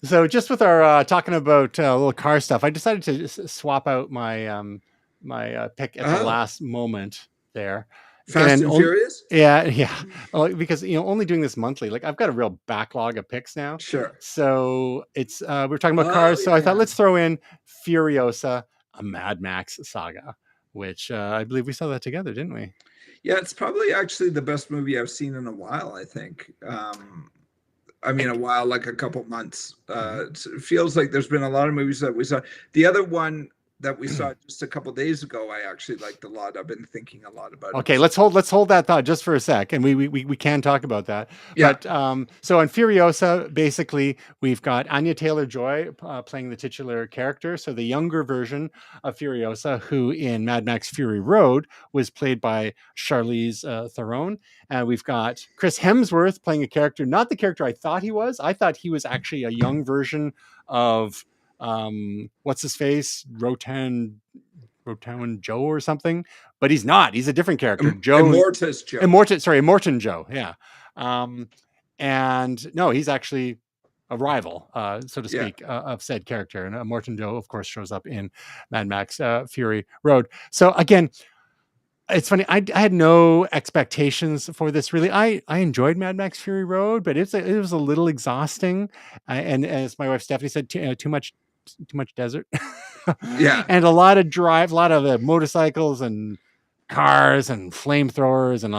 Speaker 1: So just with our talking about little car stuff, I decided to swap out my my pick at the last moment there.
Speaker 2: Fast and Furious?
Speaker 1: Yeah. Because only doing this monthly, I've got a real backlog of picks now.
Speaker 2: Sure.
Speaker 1: So it's we're talking about cars. So I thought let's throw in Furiosa, a Mad Max Saga, which I believe we saw that together, didn't we?
Speaker 2: Yeah, it's probably actually the best movie I've seen in a while, I think. I mean, a while, like a couple months. It feels like there's been a lot of movies that we saw. The other one that we saw just a couple days ago, I actually liked a lot. I've been thinking a lot about it.
Speaker 1: Okay, let's hold that thought just for a sec, and we can talk about that.
Speaker 2: Yeah.
Speaker 1: But so on Furiosa, basically, we've got Anya Taylor-Joy playing the titular character, so the younger version of Furiosa, who in Mad Max Fury Road was played by Charlize Theron, and we've got Chris Hemsworth playing a character, not the character I thought he was. I thought he was actually a young version of what's his face, Rotan Joe or something, but he's not. He's a different character. Immortan Joe. Yeah. And no, he's actually a rival, so to speak, of said character. And Immortan Joe, of course, shows up in Mad Max Fury Road. So again, it's funny. I had no expectations for this. Really, I enjoyed Mad Max Fury Road, but it was a little exhausting. And as my wife Stephanie said, too much desert.
Speaker 2: Yeah,
Speaker 1: and a lot of motorcycles and cars and flamethrowers and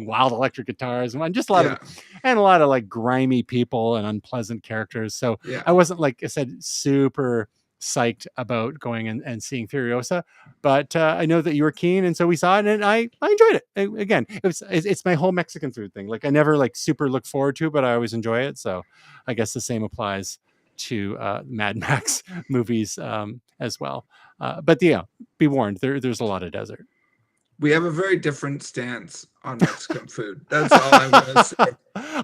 Speaker 1: wild electric guitars and just a lot of grimy people and unpleasant characters. So I wasn't, like I said, super psyched about going and seeing Furiosa, but I know that you were keen, and so we saw it, and I enjoyed it. Again, it's my whole Mexican food thing. I never super look forward to, but I always enjoy it. So I guess the same applies to Mad Max movies as well. But be warned, there's a lot of desert.
Speaker 2: We have a very different stance on Mexican food. That's all I'm going to say.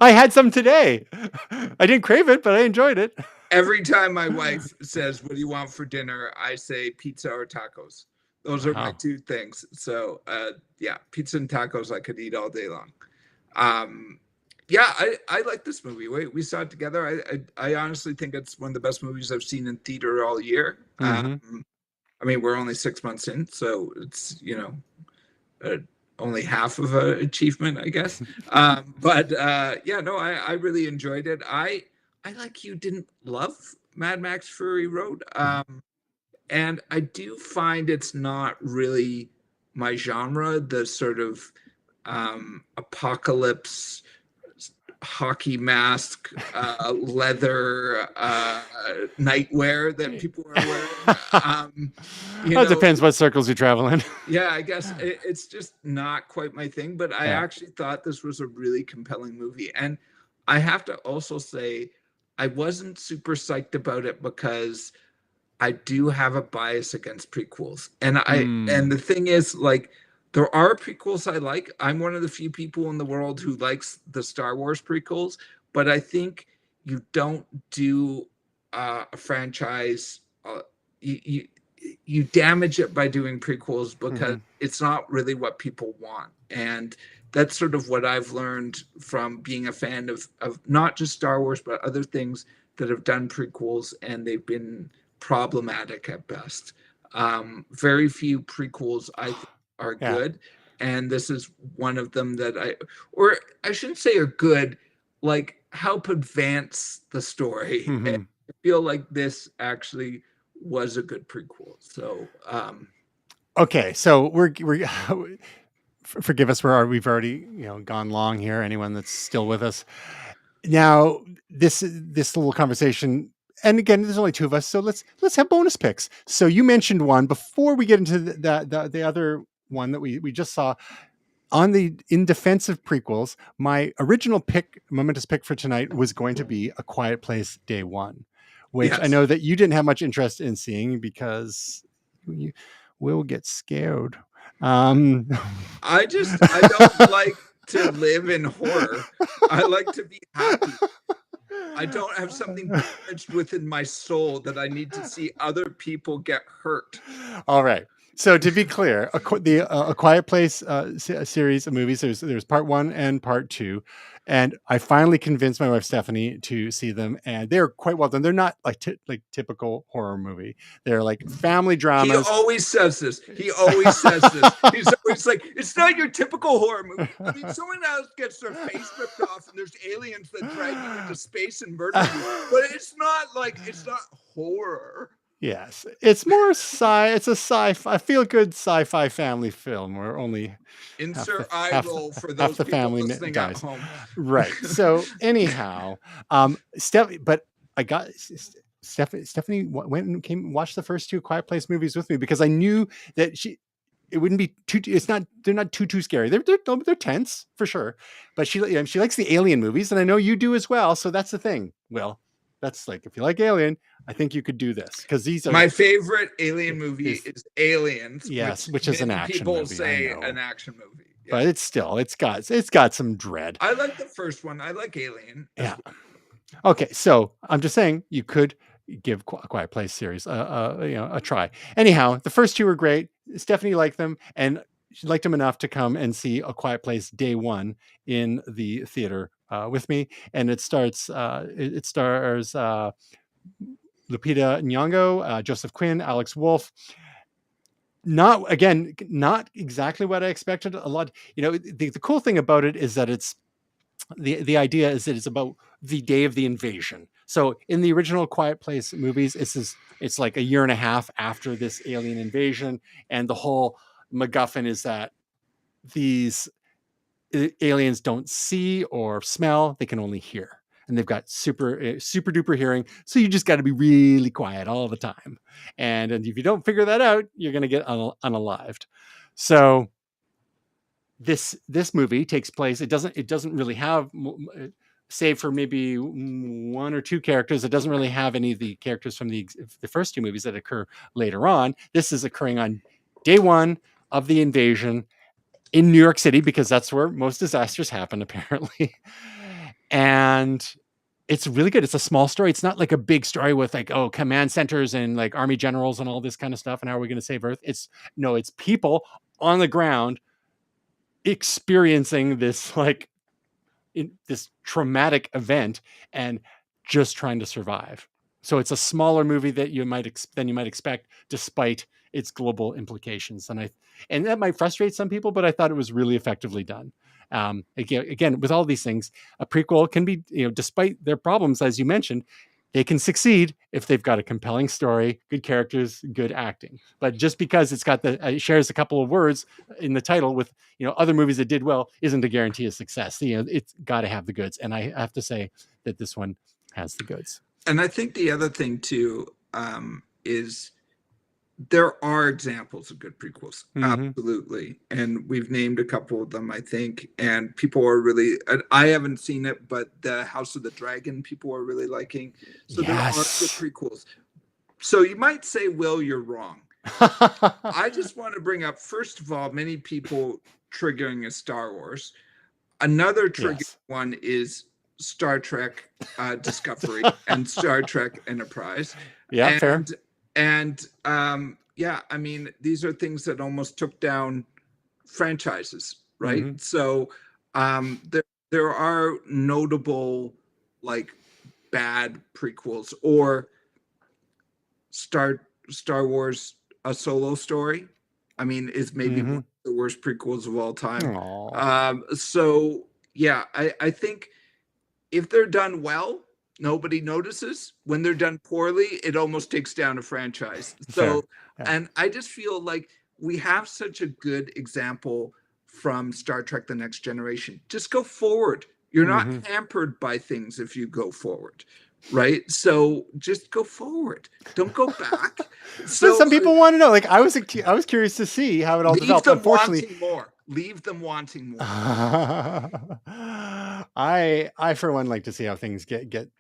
Speaker 1: I had some today. I didn't crave it, but I enjoyed it.
Speaker 2: Every time my wife says, "What do you want for dinner?" I say pizza or tacos. Those are my two things. So, pizza and tacos I could eat all day long. I like this movie. We saw it together. I honestly think it's one of the best movies I've seen in theater all year.
Speaker 1: Mm-hmm.
Speaker 2: I mean, we're only 6 months in, so it's only half of an achievement, I guess. I really enjoyed it. I like you didn't love Mad Max Fury Road. And I do find it's not really my genre, the sort of apocalypse hockey mask, leather nightwear that people are wearing.
Speaker 1: Well, it depends what circles you travel in.
Speaker 2: Yeah, I guess it's just not quite my thing, but I actually thought this was a really compelling movie. And I have to also say, I wasn't super psyched about it because I do have a bias against prequels. And the thing is, like, there are prequels I like. I'm one of the few people in the world who likes the Star Wars prequels, but I think you don't do a franchise. You damage it by doing prequels because it's not really what people want. And that's sort of what I've learned from being a fan of not just Star Wars, but other things that have done prequels, and they've been problematic at best. Very few prequels I think are good, and this is one of them that or I shouldn't say are good, like help advance the story. And I feel like this actually was a good prequel. So
Speaker 1: okay, so we're forgive us, we've already gone long here. Anyone that's still with us now, this little conversation, and again, there's only two of us, so let's have bonus picks. So you mentioned one before we get into the other one that we just saw on the in defense of prequels. My original pick, momentous pick for tonight, was going to be A Quiet Place Day One, which I know that you didn't have much interest in seeing because you will get scared.
Speaker 2: I don't like to live in horror. I like to be happy. I don't have something damaged within my soul that I need to see other people get hurt.
Speaker 1: All right. So to be clear, A Quiet Place series of movies, there's part 1 and part 2. And I finally convinced my wife Stephanie to see them, and they're quite well done. They're not like typical horror movie. They're like family dramas.
Speaker 2: He always says this. He's always like, it's not your typical horror movie. I mean, someone else gets their face ripped off, and there's aliens that drag you into space and murder you. But it's not horror.
Speaker 1: Yes, it's more it's a sci-fi, feel-good sci-fi family film where only
Speaker 2: insert eye roll for those
Speaker 1: the
Speaker 2: people
Speaker 1: family
Speaker 2: listening
Speaker 1: dies.
Speaker 2: at home.
Speaker 1: Right. So anyhow, but I got Stephanie went and watched the first 2 Quiet Place movies with me because I knew that it wouldn't be they're not too scary. They're tense for sure, but she likes the Alien movies, and I know you do as well. So that's the thing. Well, that's like, if you like Alien, I think you could do this, because these are
Speaker 2: my favorite Alien movie is Aliens.
Speaker 1: Yes, which is an action movie.
Speaker 2: People say an action movie,
Speaker 1: but it's got some dread.
Speaker 2: I like the first one. I like Alien.
Speaker 1: Yeah. Okay, so I'm just saying you could give A Quiet Place series a try. Anyhow, the first 2 were great. Stephanie liked them, and she liked them enough to come and see A Quiet Place Day One in the theater with me. And it stars Lupita Nyong'o, Joseph Quinn, Alex Wolff. Not exactly what I expected. A lot, the cool thing about it is that it's the idea is that it's about the day of the invasion. So in the original Quiet Place movies, it's like a year and a half after this alien invasion, and the whole MacGuffin is that these aliens don't see or smell; they can only hear, and they've got super duper hearing. So you just got to be really quiet all the time, and if you don't figure that out, you're going to get unalived. So this movie takes place. It doesn't really have, save for maybe 1 or 2 characters, it doesn't really have any of the characters from the first 2 movies that occur later on. This is occurring on day 1 of the invasion in New York City, because that's where most disasters happen, apparently. And it's really good. It's a small story. It's not like a big story with like, command centers and like army generals and all this kind of stuff, and how are we going to save Earth? It's people on the ground experiencing this this traumatic event and just trying to survive. So it's a smaller movie than you might expect, despite its global implications. And that might frustrate some people, but I thought it was really effectively done. Again, with all these things, a prequel can be, despite their problems, as you mentioned, They can succeed if they've got a compelling story, good characters, good acting. But just because it's got the shares a couple of words in the title with other movies that did well isn't a guarantee of success. It's got to have the goods, and I have to say that this one has the goods.
Speaker 2: And I think the other thing too is there are examples of good prequels, absolutely, and we've named a couple of them, I think, and people are really. I haven't seen it, but the House of the Dragon people are really liking. So there are good prequels. So you might say, Will, you're wrong. I just want to bring up, first of all, many people triggering a Star Wars. Another triggering one is Star Trek Discovery and Star Trek Enterprise.
Speaker 1: Yeah, fair.
Speaker 2: And yeah, I mean, these are things that almost took down franchises, right? So there are notable like bad prequels, or Star Wars A Solo Story. I mean, is maybe one of the worst prequels of all time. So yeah, I think if they're done well, nobody notices. When they're done poorly, it almost takes down a franchise. So, and I just feel like we have such a good example from Star Trek The Next Generation. Just go forward. You're not hampered by things if you go forward, right? So just go forward. Don't go back.
Speaker 1: So some people want to know. Like I was curious to see how it all developed. Unfortunately,
Speaker 2: leave them wanting more.
Speaker 1: I for one like to see how things get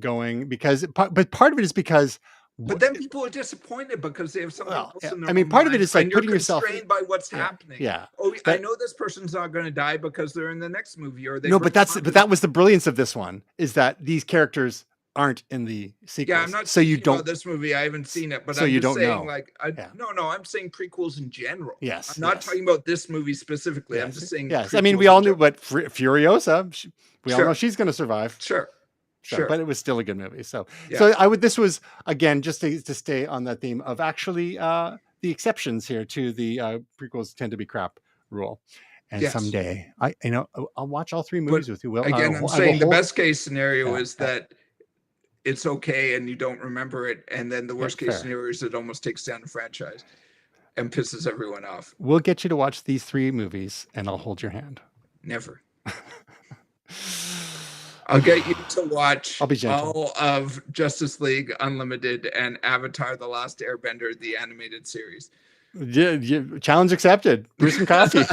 Speaker 1: going, because but part of it is because.
Speaker 2: But then people are disappointed because they have something else in their
Speaker 1: I mean, part of it is like putting
Speaker 2: yourself
Speaker 1: constrained
Speaker 2: by what's happening.
Speaker 1: Yeah.
Speaker 2: Oh, I know this person's not going to die because they're in the next movie, or they.
Speaker 1: No, but that was the brilliance of this one, is that these characters aren't in the sequels.
Speaker 2: Yeah, I'm not.
Speaker 1: So you don't
Speaker 2: about this movie. I haven't seen it, but
Speaker 1: so
Speaker 2: I'm
Speaker 1: you
Speaker 2: just
Speaker 1: don't
Speaker 2: saying,
Speaker 1: know.
Speaker 2: like, no, I'm saying prequels in general.
Speaker 1: Yes,
Speaker 2: I'm not talking about this movie specifically. I'm just saying.
Speaker 1: Yes, I mean, we all knew, but Furiosa, we all know she's going to survive.
Speaker 2: Sure.
Speaker 1: But it was still a good movie. So this was, again, just to stay on that theme of actually the exceptions here to the prequels tend to be crap rule. And someday I'll watch all three movies with you. Will.
Speaker 2: Again, I'm saying the best case scenario is that it's okay and you don't remember it, and then the worst case scenario is it almost takes down the franchise and pisses everyone off.
Speaker 1: We'll get you to watch these three movies, and I'll hold your hand.
Speaker 2: Never. I'll get you to watch all of Justice League Unlimited and Avatar: The Last Airbender, the animated series.
Speaker 1: Yeah, challenge accepted. Brew some coffee.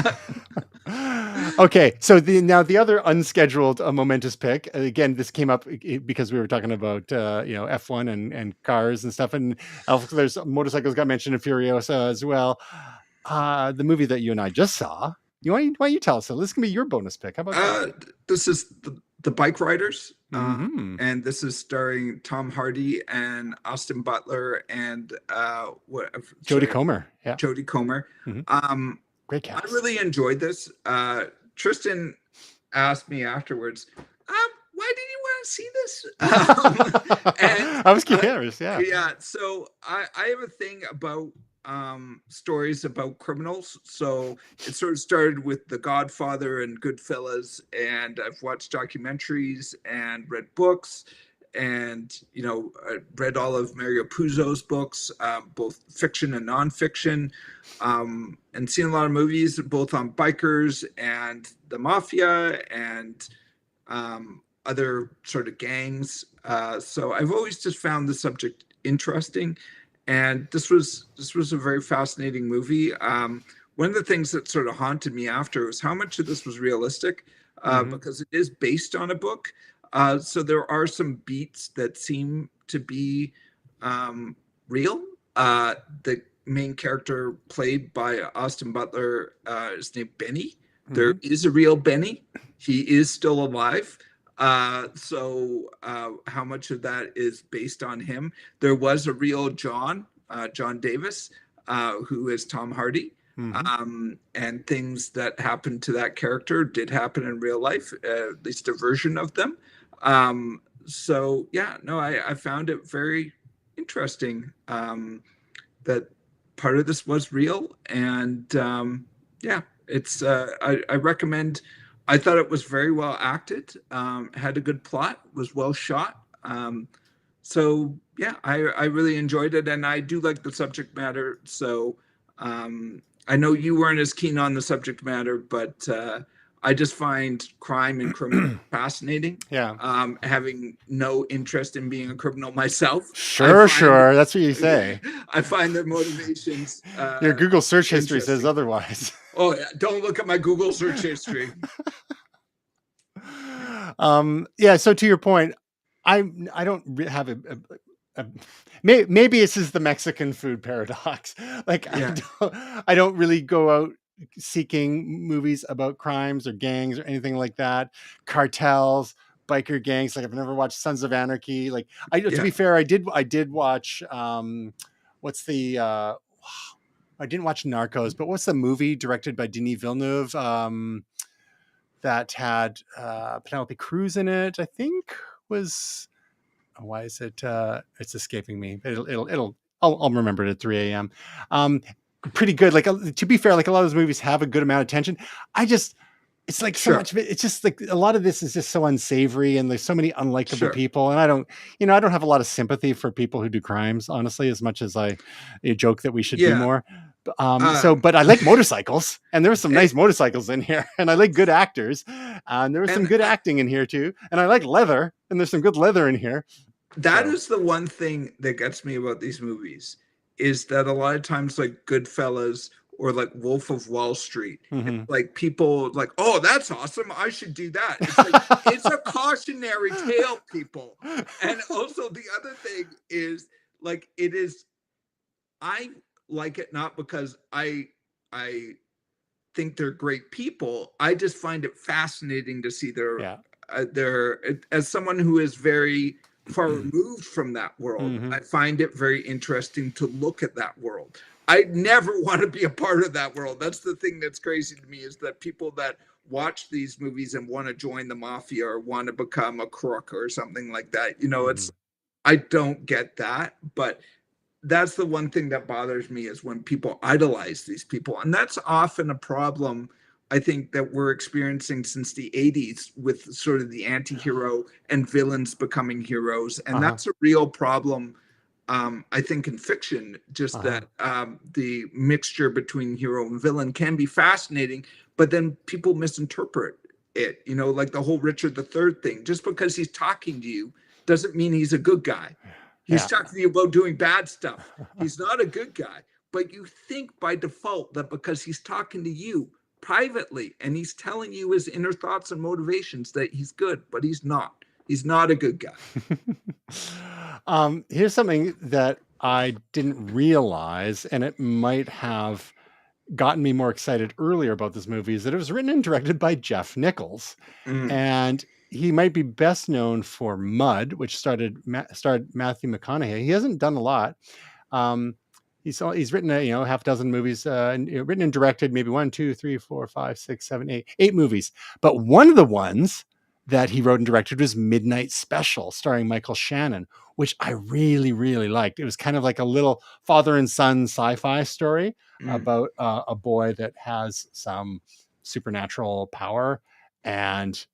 Speaker 1: Okay, so the other unscheduled momentous pick, again, this came up because we were talking about F1 and cars and stuff, and there's motorcycles got mentioned in Furiosa as well. The movie that you and I just saw. Why don't you tell us? So this can be your bonus pick. How about that?
Speaker 2: This is the Bikeriders, and this is starring Tom Hardy and Austin Butler and
Speaker 1: Jodie Comer. Yeah,
Speaker 2: Jodie Comer.
Speaker 1: Great cast.
Speaker 2: I really enjoyed this. Tristan asked me afterwards, "Why did you want to see this?"
Speaker 1: And I was curious.
Speaker 2: Yeah. So I have a thing about stories about criminals. So it sort of started with The Godfather and Goodfellas, and I've watched documentaries and read books, and I read all of Mario Puzo's books, both fiction and nonfiction, and seen a lot of movies both on bikers and the mafia and other sort of gangs. So I've always just found the subject interesting. And this was a very fascinating movie. One of the things that sort of haunted me after was how much of this was realistic, because it is based on a book. So there are some beats that seem to be real. The main character played by Austin Butler is named Benny. There is a real Benny. He is still alive. So how much of that is based on him? There was a real John Davis, who is Tom Hardy, and things that happened to that character did happen in real life, at least a version of them. So yeah, no, I found it very interesting that part of this was real, and yeah, it's I recommend. I thought it was very well acted, had a good plot, was well shot. So yeah, I really enjoyed it, and I do like the subject matter. So I know you weren't as keen on the subject matter, but I just find crime and criminal fascinating.
Speaker 1: Yeah.
Speaker 2: Having no interest in being a criminal myself,
Speaker 1: Sure. That's what you say.
Speaker 2: I find their motivations
Speaker 1: Your Google search history says
Speaker 2: interesting.
Speaker 1: otherwise.
Speaker 2: Oh, yeah, don't look at my Google search history.
Speaker 1: Yeah. So to your point, I don't have a maybe this is the Mexican food paradox. Like
Speaker 2: Yeah,
Speaker 1: I don't really go out seeking movies about crimes or gangs or anything like that, cartels, biker gangs. Like I've never watched Sons of Anarchy. Like to
Speaker 2: yeah.
Speaker 1: be fair, I did watch what's the I didn't watch Narcos, but what's the movie directed by Denis Villeneuve that had Penelope Cruz in it? I think was. Why is it? It's escaping me. I'll remember it at 3 a.m. Pretty good. Like to be fair, like a lot of those movies have a good amount of tension. It's like so
Speaker 2: Sure,
Speaker 1: much of it. It's just like a lot of this is just so unsavory, and there's so many unlikable
Speaker 2: sure.
Speaker 1: people. And I don't have a lot of sympathy for people who do crimes, honestly, as much as I joke that we should do
Speaker 2: Yeah.
Speaker 1: more.
Speaker 2: Uh,
Speaker 1: But I like motorcycles, and there were some
Speaker 2: and,
Speaker 1: nice motorcycles in here, and I like good actors, and there was some
Speaker 2: and
Speaker 1: good acting in here too, and I like leather, and there's some good leather in here.
Speaker 2: that
Speaker 1: So,
Speaker 2: is the one thing that gets me about these movies is that a lot of times like Goodfellas or like Wolf of Wall Street,
Speaker 1: mhm.
Speaker 2: like people like, oh, that's awesome, I should do that. It's like it's a cautionary tale, people. And also the other thing is like it is I like it not because I think they're great people. I just find it fascinating to see
Speaker 1: Yeah.
Speaker 2: their as someone who is very far removed from that world.
Speaker 1: Mhm.
Speaker 2: I find it very interesting to look at that world. I never want to be a part of that world. That's the thing that's crazy to me is that people that watch these movies and want to join the mafia or want to become a crook or something like that. It's
Speaker 1: Mhm.
Speaker 2: I don't get that, but that's the one thing that bothers me is when people idolize these people. And that's often a problem, I think, that we're experiencing since the 80s with sort of the anti-hero and villains becoming heroes. And
Speaker 1: Uh-huh.
Speaker 2: that's a real problem, I think, in fiction, just
Speaker 1: Uh-huh.
Speaker 2: that the mixture between hero and villain can be fascinating, but then people misinterpret it, like the whole Richard III thing. Just because he's talking to you doesn't mean he's a good guy. He's
Speaker 1: Yeah.
Speaker 2: talking to you about doing bad stuff. He's not a good guy. But you think by default that because he's talking to you privately and he's telling you his inner thoughts and motivations that he's good, but he's not. He's not a good guy.
Speaker 1: Here's something that I didn't realize, and it might have gotten me more excited earlier about this movie, is that it was written and directed by Jeff Nichols.
Speaker 2: Mm,
Speaker 1: And he might be best known for Mud, which starred Matthew McConaughey. He hasn't done a lot. Um, he's written half dozen movies, and written and directed maybe 8 movies. But one of the ones that he wrote and directed was Midnight Special, starring Michael Shannon, which I really, really liked. It was kind of like a little father and son sci-fi story
Speaker 2: mm.
Speaker 1: about a boy that has some supernatural power, and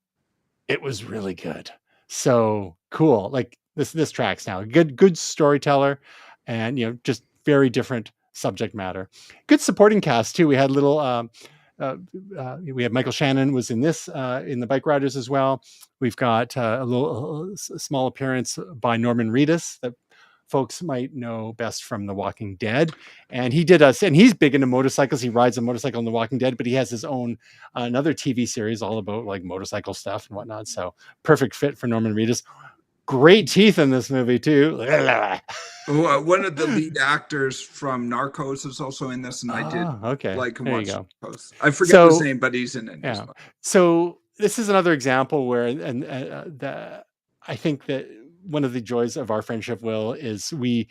Speaker 1: it was really good. So cool. Like this tracks now. Good storyteller, and just very different subject matter. Good supporting cast too. We had we had Michael Shannon was in this in the Bikeriders as well. We've got a small appearance by Norman Reedus that folks might know best from The Walking Dead. And he's big into motorcycles. He rides a motorcycle in The Walking Dead, but he has his own another TV series all about like motorcycle stuff and whatnot. So perfect fit for Norman Reedus. Great teeth in this movie too.
Speaker 2: One of the lead actors from Narcos is also in this, and I did
Speaker 1: Okay.
Speaker 2: like and
Speaker 1: There you
Speaker 2: watch
Speaker 1: go.
Speaker 2: Narcos. I forget his
Speaker 1: So
Speaker 2: name, but he's in it as
Speaker 1: yeah.
Speaker 2: well.
Speaker 1: So this is another example where, I think that one of the joys of our friendship, Will, is we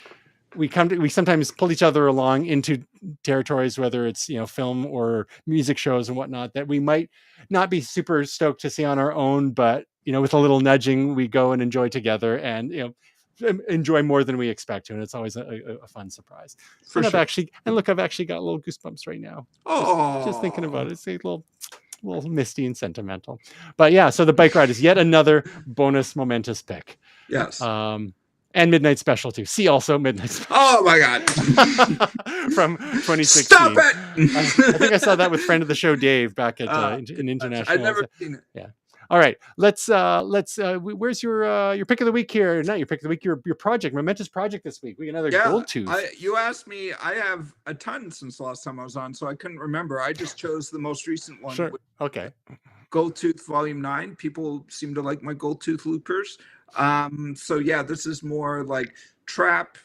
Speaker 1: sometimes pull each other along into territories, whether it's film or music shows and whatnot, that we might not be super stoked to see on our own, but with a little nudging, we go and enjoy together, and enjoy more than we expect to, and it's always a fun surprise.
Speaker 2: For
Speaker 1: And I've
Speaker 2: sure.
Speaker 1: actually got little goosebumps right now. Just thinking about
Speaker 2: Oh,
Speaker 1: it. It's a little misty and sentimental. But yeah, so the Bike Ride is yet another bonus momentous pick.
Speaker 2: yes.
Speaker 1: Um, And Midnight Special too. See also Midnight Special.
Speaker 2: Oh my God.
Speaker 1: From 2016.
Speaker 2: Stop it.
Speaker 1: I think I saw that with friend of the show Dave back at in International.
Speaker 2: I've never seen it.
Speaker 1: Yeah. All right. Let's where's your pick of the week here? Not your pick of the week, your project, momentous project this week. We got another gold tooth.
Speaker 2: You asked me, I have a ton since last time I was on, so I couldn't remember. I just chose the most recent one.
Speaker 1: Sure. Okay.
Speaker 2: Gold Tooth Volume 9. People seem to like my Gold Tooth loopers. So yeah, this is more like trap,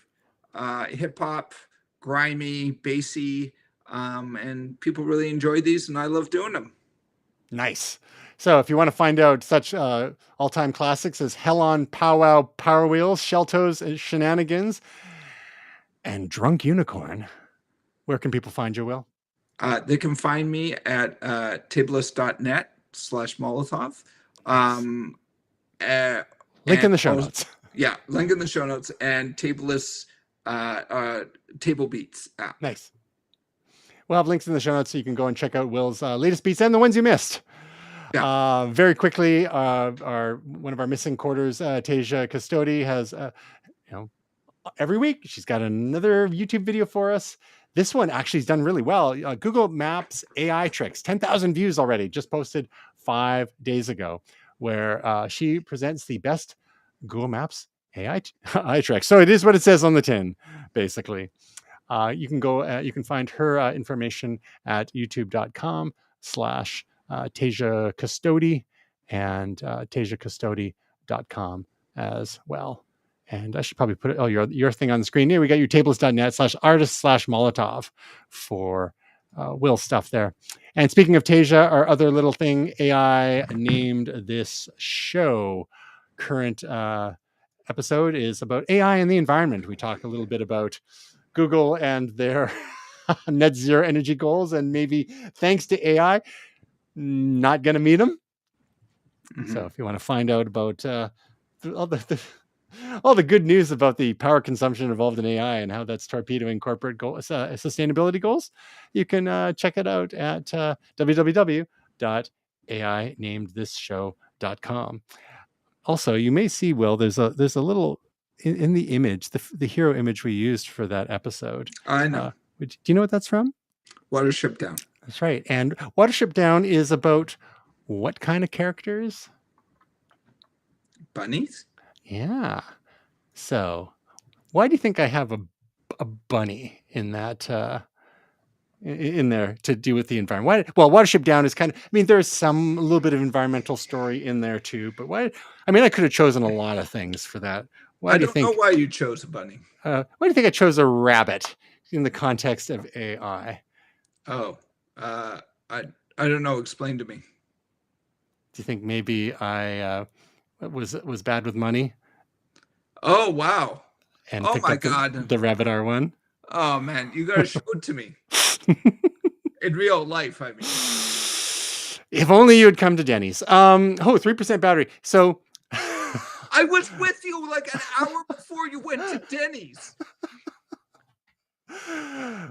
Speaker 2: hip hop, grimy, bassy, and people really enjoy these, and I love doing them.
Speaker 1: Nice. So if you want to find out such all-time classics as Hell on Powwow Power Wheels, Shell Toes and Shenanigans, and Drunk Unicorn, where can people find you, Will?
Speaker 2: They can find me at tabletist.net/Molotov.
Speaker 1: Link in the show notes.
Speaker 2: Yeah, link in the show notes, and Tabletist Table Beats app.
Speaker 1: Nice. We'll have links in the show notes so you can go and check out Will's latest beats and the ones you missed. Yeah. Very quickly, one of our missing quarters, Tasia Custodi, has every week she's got another YouTube video for us. This one actually has done really well. Google Maps AI tricks, 10,000 views already, just posted 5 days ago, where she presents the best Google Maps AI tricks. So it is what it says on the tin, basically. You can go, you can find her information at youtube.com/Tasia Custodi and TasiaCustodi.com as well. And I should probably put your thing on the screen. Here we got your tabletist.net/artist/Molotov for Will stuff there. And speaking of Tasia, our other little thing, AI named this show. Current episode is about AI and the environment. We talk a little bit about Google and their net zero energy goals, and maybe thanks to AI, not going to meet them. Mm-hmm. So if you want to find out about all the good news about the power consumption involved in AI and how that's torpedoing corporate sustainability goals, you can check it out at www.ainamedthisshow.com. Also, you may see, Will, there's a little in the image, the hero image we used for that episode.
Speaker 2: I know.
Speaker 1: Do you know what that's from?
Speaker 2: Watership Down.
Speaker 1: That's right. And Watership Down is about what kind of characters?
Speaker 2: Bunnies?
Speaker 1: Yeah. So why do you think I have a bunny in that in there to do with the environment? Watership Down is kind of, there's a little bit of environmental story in there too, but why? I could have chosen a lot of things for that.
Speaker 2: I don't know why you chose a bunny.
Speaker 1: Why do you think I chose a rabbit in the context of AI?
Speaker 2: Oh, I don't know. Explain to me.
Speaker 1: Do you think maybe I was bad with money?
Speaker 2: Oh, wow.
Speaker 1: And my God. The rabbit R1?
Speaker 2: Oh, man. You got to show it to me. In real life, I mean.
Speaker 1: If only you had come to Denny's. 3% battery. So
Speaker 2: I was with you like an hour before you went to Denny's.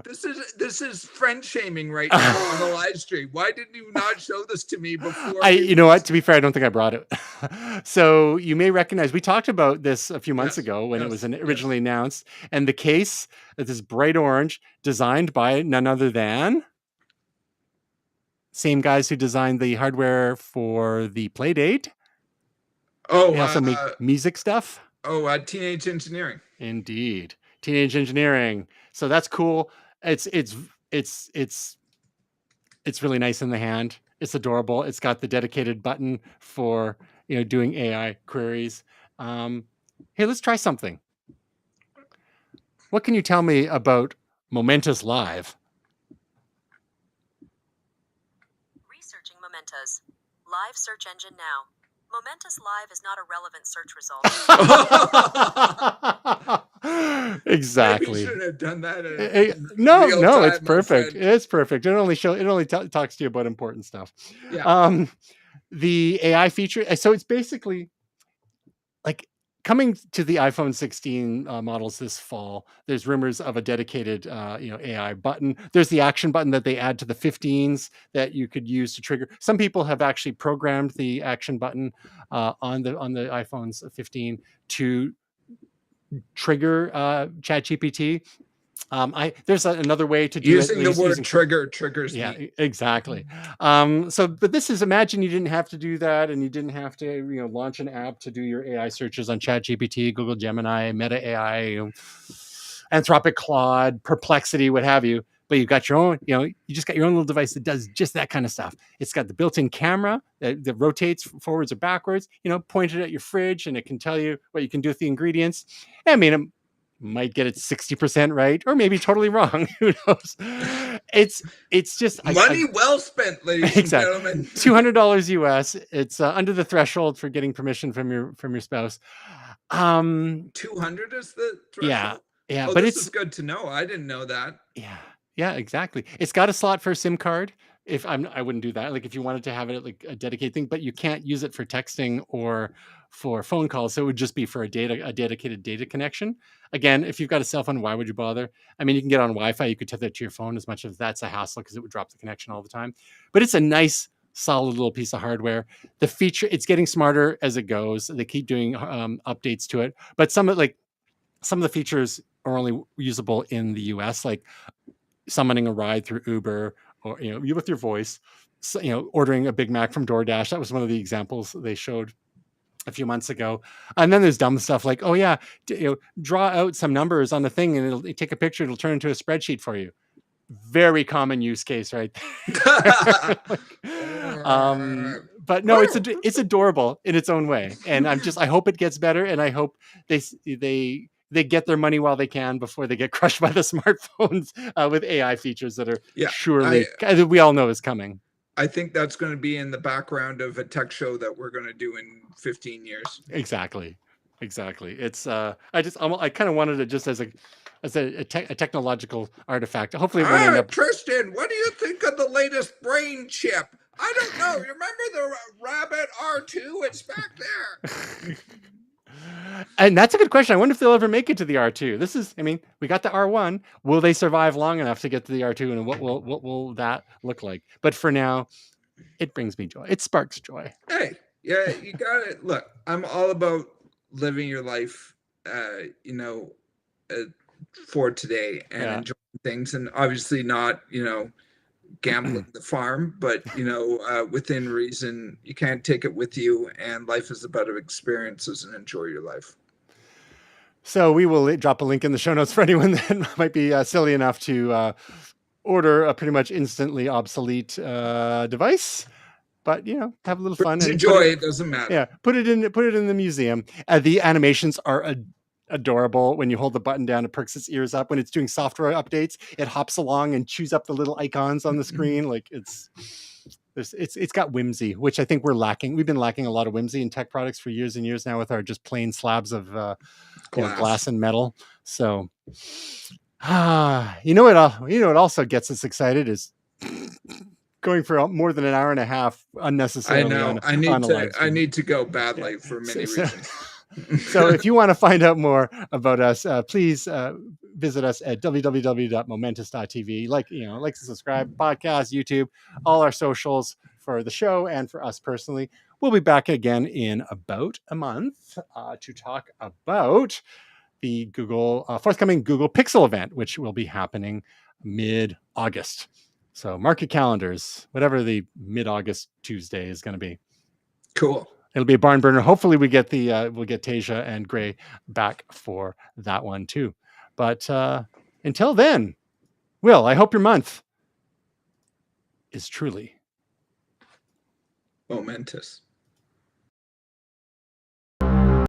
Speaker 2: This is friend shaming right now on the live stream. Why didn't you not show this to me before?
Speaker 1: You know what? To be fair, I don't think I brought it. So you may recognize, we talked about this a few months ago when it was originally announced, and the case, this bright orange, designed by none other than same guys who designed the hardware for the Playdate.
Speaker 2: Oh,
Speaker 1: they also make music stuff.
Speaker 2: Oh, Teenage Engineering.
Speaker 1: Indeed, Teenage Engineering. So that's cool. It's really nice in the hand. It's adorable. It's got the dedicated button for doing AI queries. Hey, let's try something. What can you tell me about Momentous Live?
Speaker 3: Researching Momentous. Live search engine now. Momentous Live is not a relevant search result.
Speaker 1: Exactly.
Speaker 2: Maybe you shouldn't have done that.
Speaker 1: No, it's perfect. It's perfect. It only talks to you about important stuff.
Speaker 2: Yeah.
Speaker 1: The AI feature. So it's basically like coming to the iPhone 16 models this fall. There's rumors of a dedicated, AI button. There's the action button that they add to the 15s that you could use to trigger. Some people have actually programmed the action button on the iPhones 15 to trigger ChatGPT. There's another way to do
Speaker 2: Using
Speaker 1: it.
Speaker 2: the word trigger triggers
Speaker 1: Yeah,
Speaker 2: me.
Speaker 1: exactly. But this is, imagine you didn't have to do that, and you didn't have to, launch an app to do your AI searches on ChatGPT, Google Gemini, Meta AI, Anthropic Claude, Perplexity, what have you. But you've got your own, you just got your own little device that does just that kind of stuff. It's got the built-in camera that rotates forwards or backwards, pointed at your fridge, and it can tell you what you can do with the ingredients. I mean, it might get it 60% right, or maybe totally wrong. Who knows? It's just
Speaker 2: money well spent, ladies and gentlemen.
Speaker 1: $200 US. It's under the threshold for getting permission from your spouse.
Speaker 2: 200 is the threshold.
Speaker 1: Yeah,
Speaker 2: oh,
Speaker 1: but
Speaker 2: this is good to know. I didn't know that.
Speaker 1: Yeah, exactly. It's got a slot for a SIM card. I wouldn't do that. Like if you wanted to have it like a dedicated thing, but you can't use it for texting or for phone calls. So it would just be for a dedicated data connection. Again, if you've got a cell phone, why would you bother? I mean, you can get on Wi-Fi. You could tether it to your phone, as much as that's a hassle because it would drop the connection all the time. But it's a nice, solid little piece of hardware. The feature, it's getting smarter as it goes. They keep doing updates to it, but some of the features are only usable in the US, like summoning a ride through Uber, or you with your voice, ordering a Big Mac from DoorDash. That was one of the examples they showed a few months ago. And then there's dumb stuff like, oh yeah, draw out some numbers on the thing and it'll take a picture, it'll turn into a spreadsheet for you. Very common use case, right? But no, it's adorable in its own way, and I hope it gets better, and I hope they get their money while they can before they get crushed by the smartphones with AI features that are surely we all know is coming.
Speaker 2: I think that's going to be in the background of a tech show that we're going to do in 15 years.
Speaker 1: Exactly. It's I kind of wanted it just as a technological artifact. Hopefully it won't end up.
Speaker 2: Tristan, what do you think of the latest brain chip? I don't know. You remember the Rabbit R2? It's back there.
Speaker 1: And that's a good question. I wonder if they'll ever make it to the R2. We got the R1. Will they survive long enough to get to the R2? And what will that look like? But for now, it brings me joy. It sparks joy.
Speaker 2: Hey, yeah, you got it. Look, I'm all about living your life, for today and enjoying things, and obviously not, gambling the farm, but within reason. You can't take it with you, and life is about experiences, and enjoy your life.
Speaker 1: So we will drop a link in the show notes for anyone that might be silly enough to order a pretty much instantly obsolete device, but have a little fun and
Speaker 2: enjoy it. Doesn't matter.
Speaker 1: Yeah, put it in the museum. The animations are adorable. When you hold the button down, it perks its ears up. When it's doing software updates, it hops along and chews up the little icons on the screen. Like it's got whimsy, which I think we're lacking. We've been lacking a lot of whimsy in tech products for years and years now with our just plain slabs of glass and metal. So what also gets us excited is going for more than an hour and a half unnecessarily.
Speaker 2: I know. I need to go badly for many reasons.
Speaker 1: So if you want to find out more about us, please visit us at www.momentus.tv. Like to subscribe, podcast, YouTube, all our socials for the show and for us personally. We'll be back again in about a month to talk about the forthcoming Google Pixel event, which will be happening mid-August. So mark your calendars, whatever the mid-August Tuesday is going to be.
Speaker 2: Cool.
Speaker 1: It'll be a barn burner. Hopefully we'll get Tasia and Gray back for that one too. But until then, Will, I hope your month is truly
Speaker 2: momentous.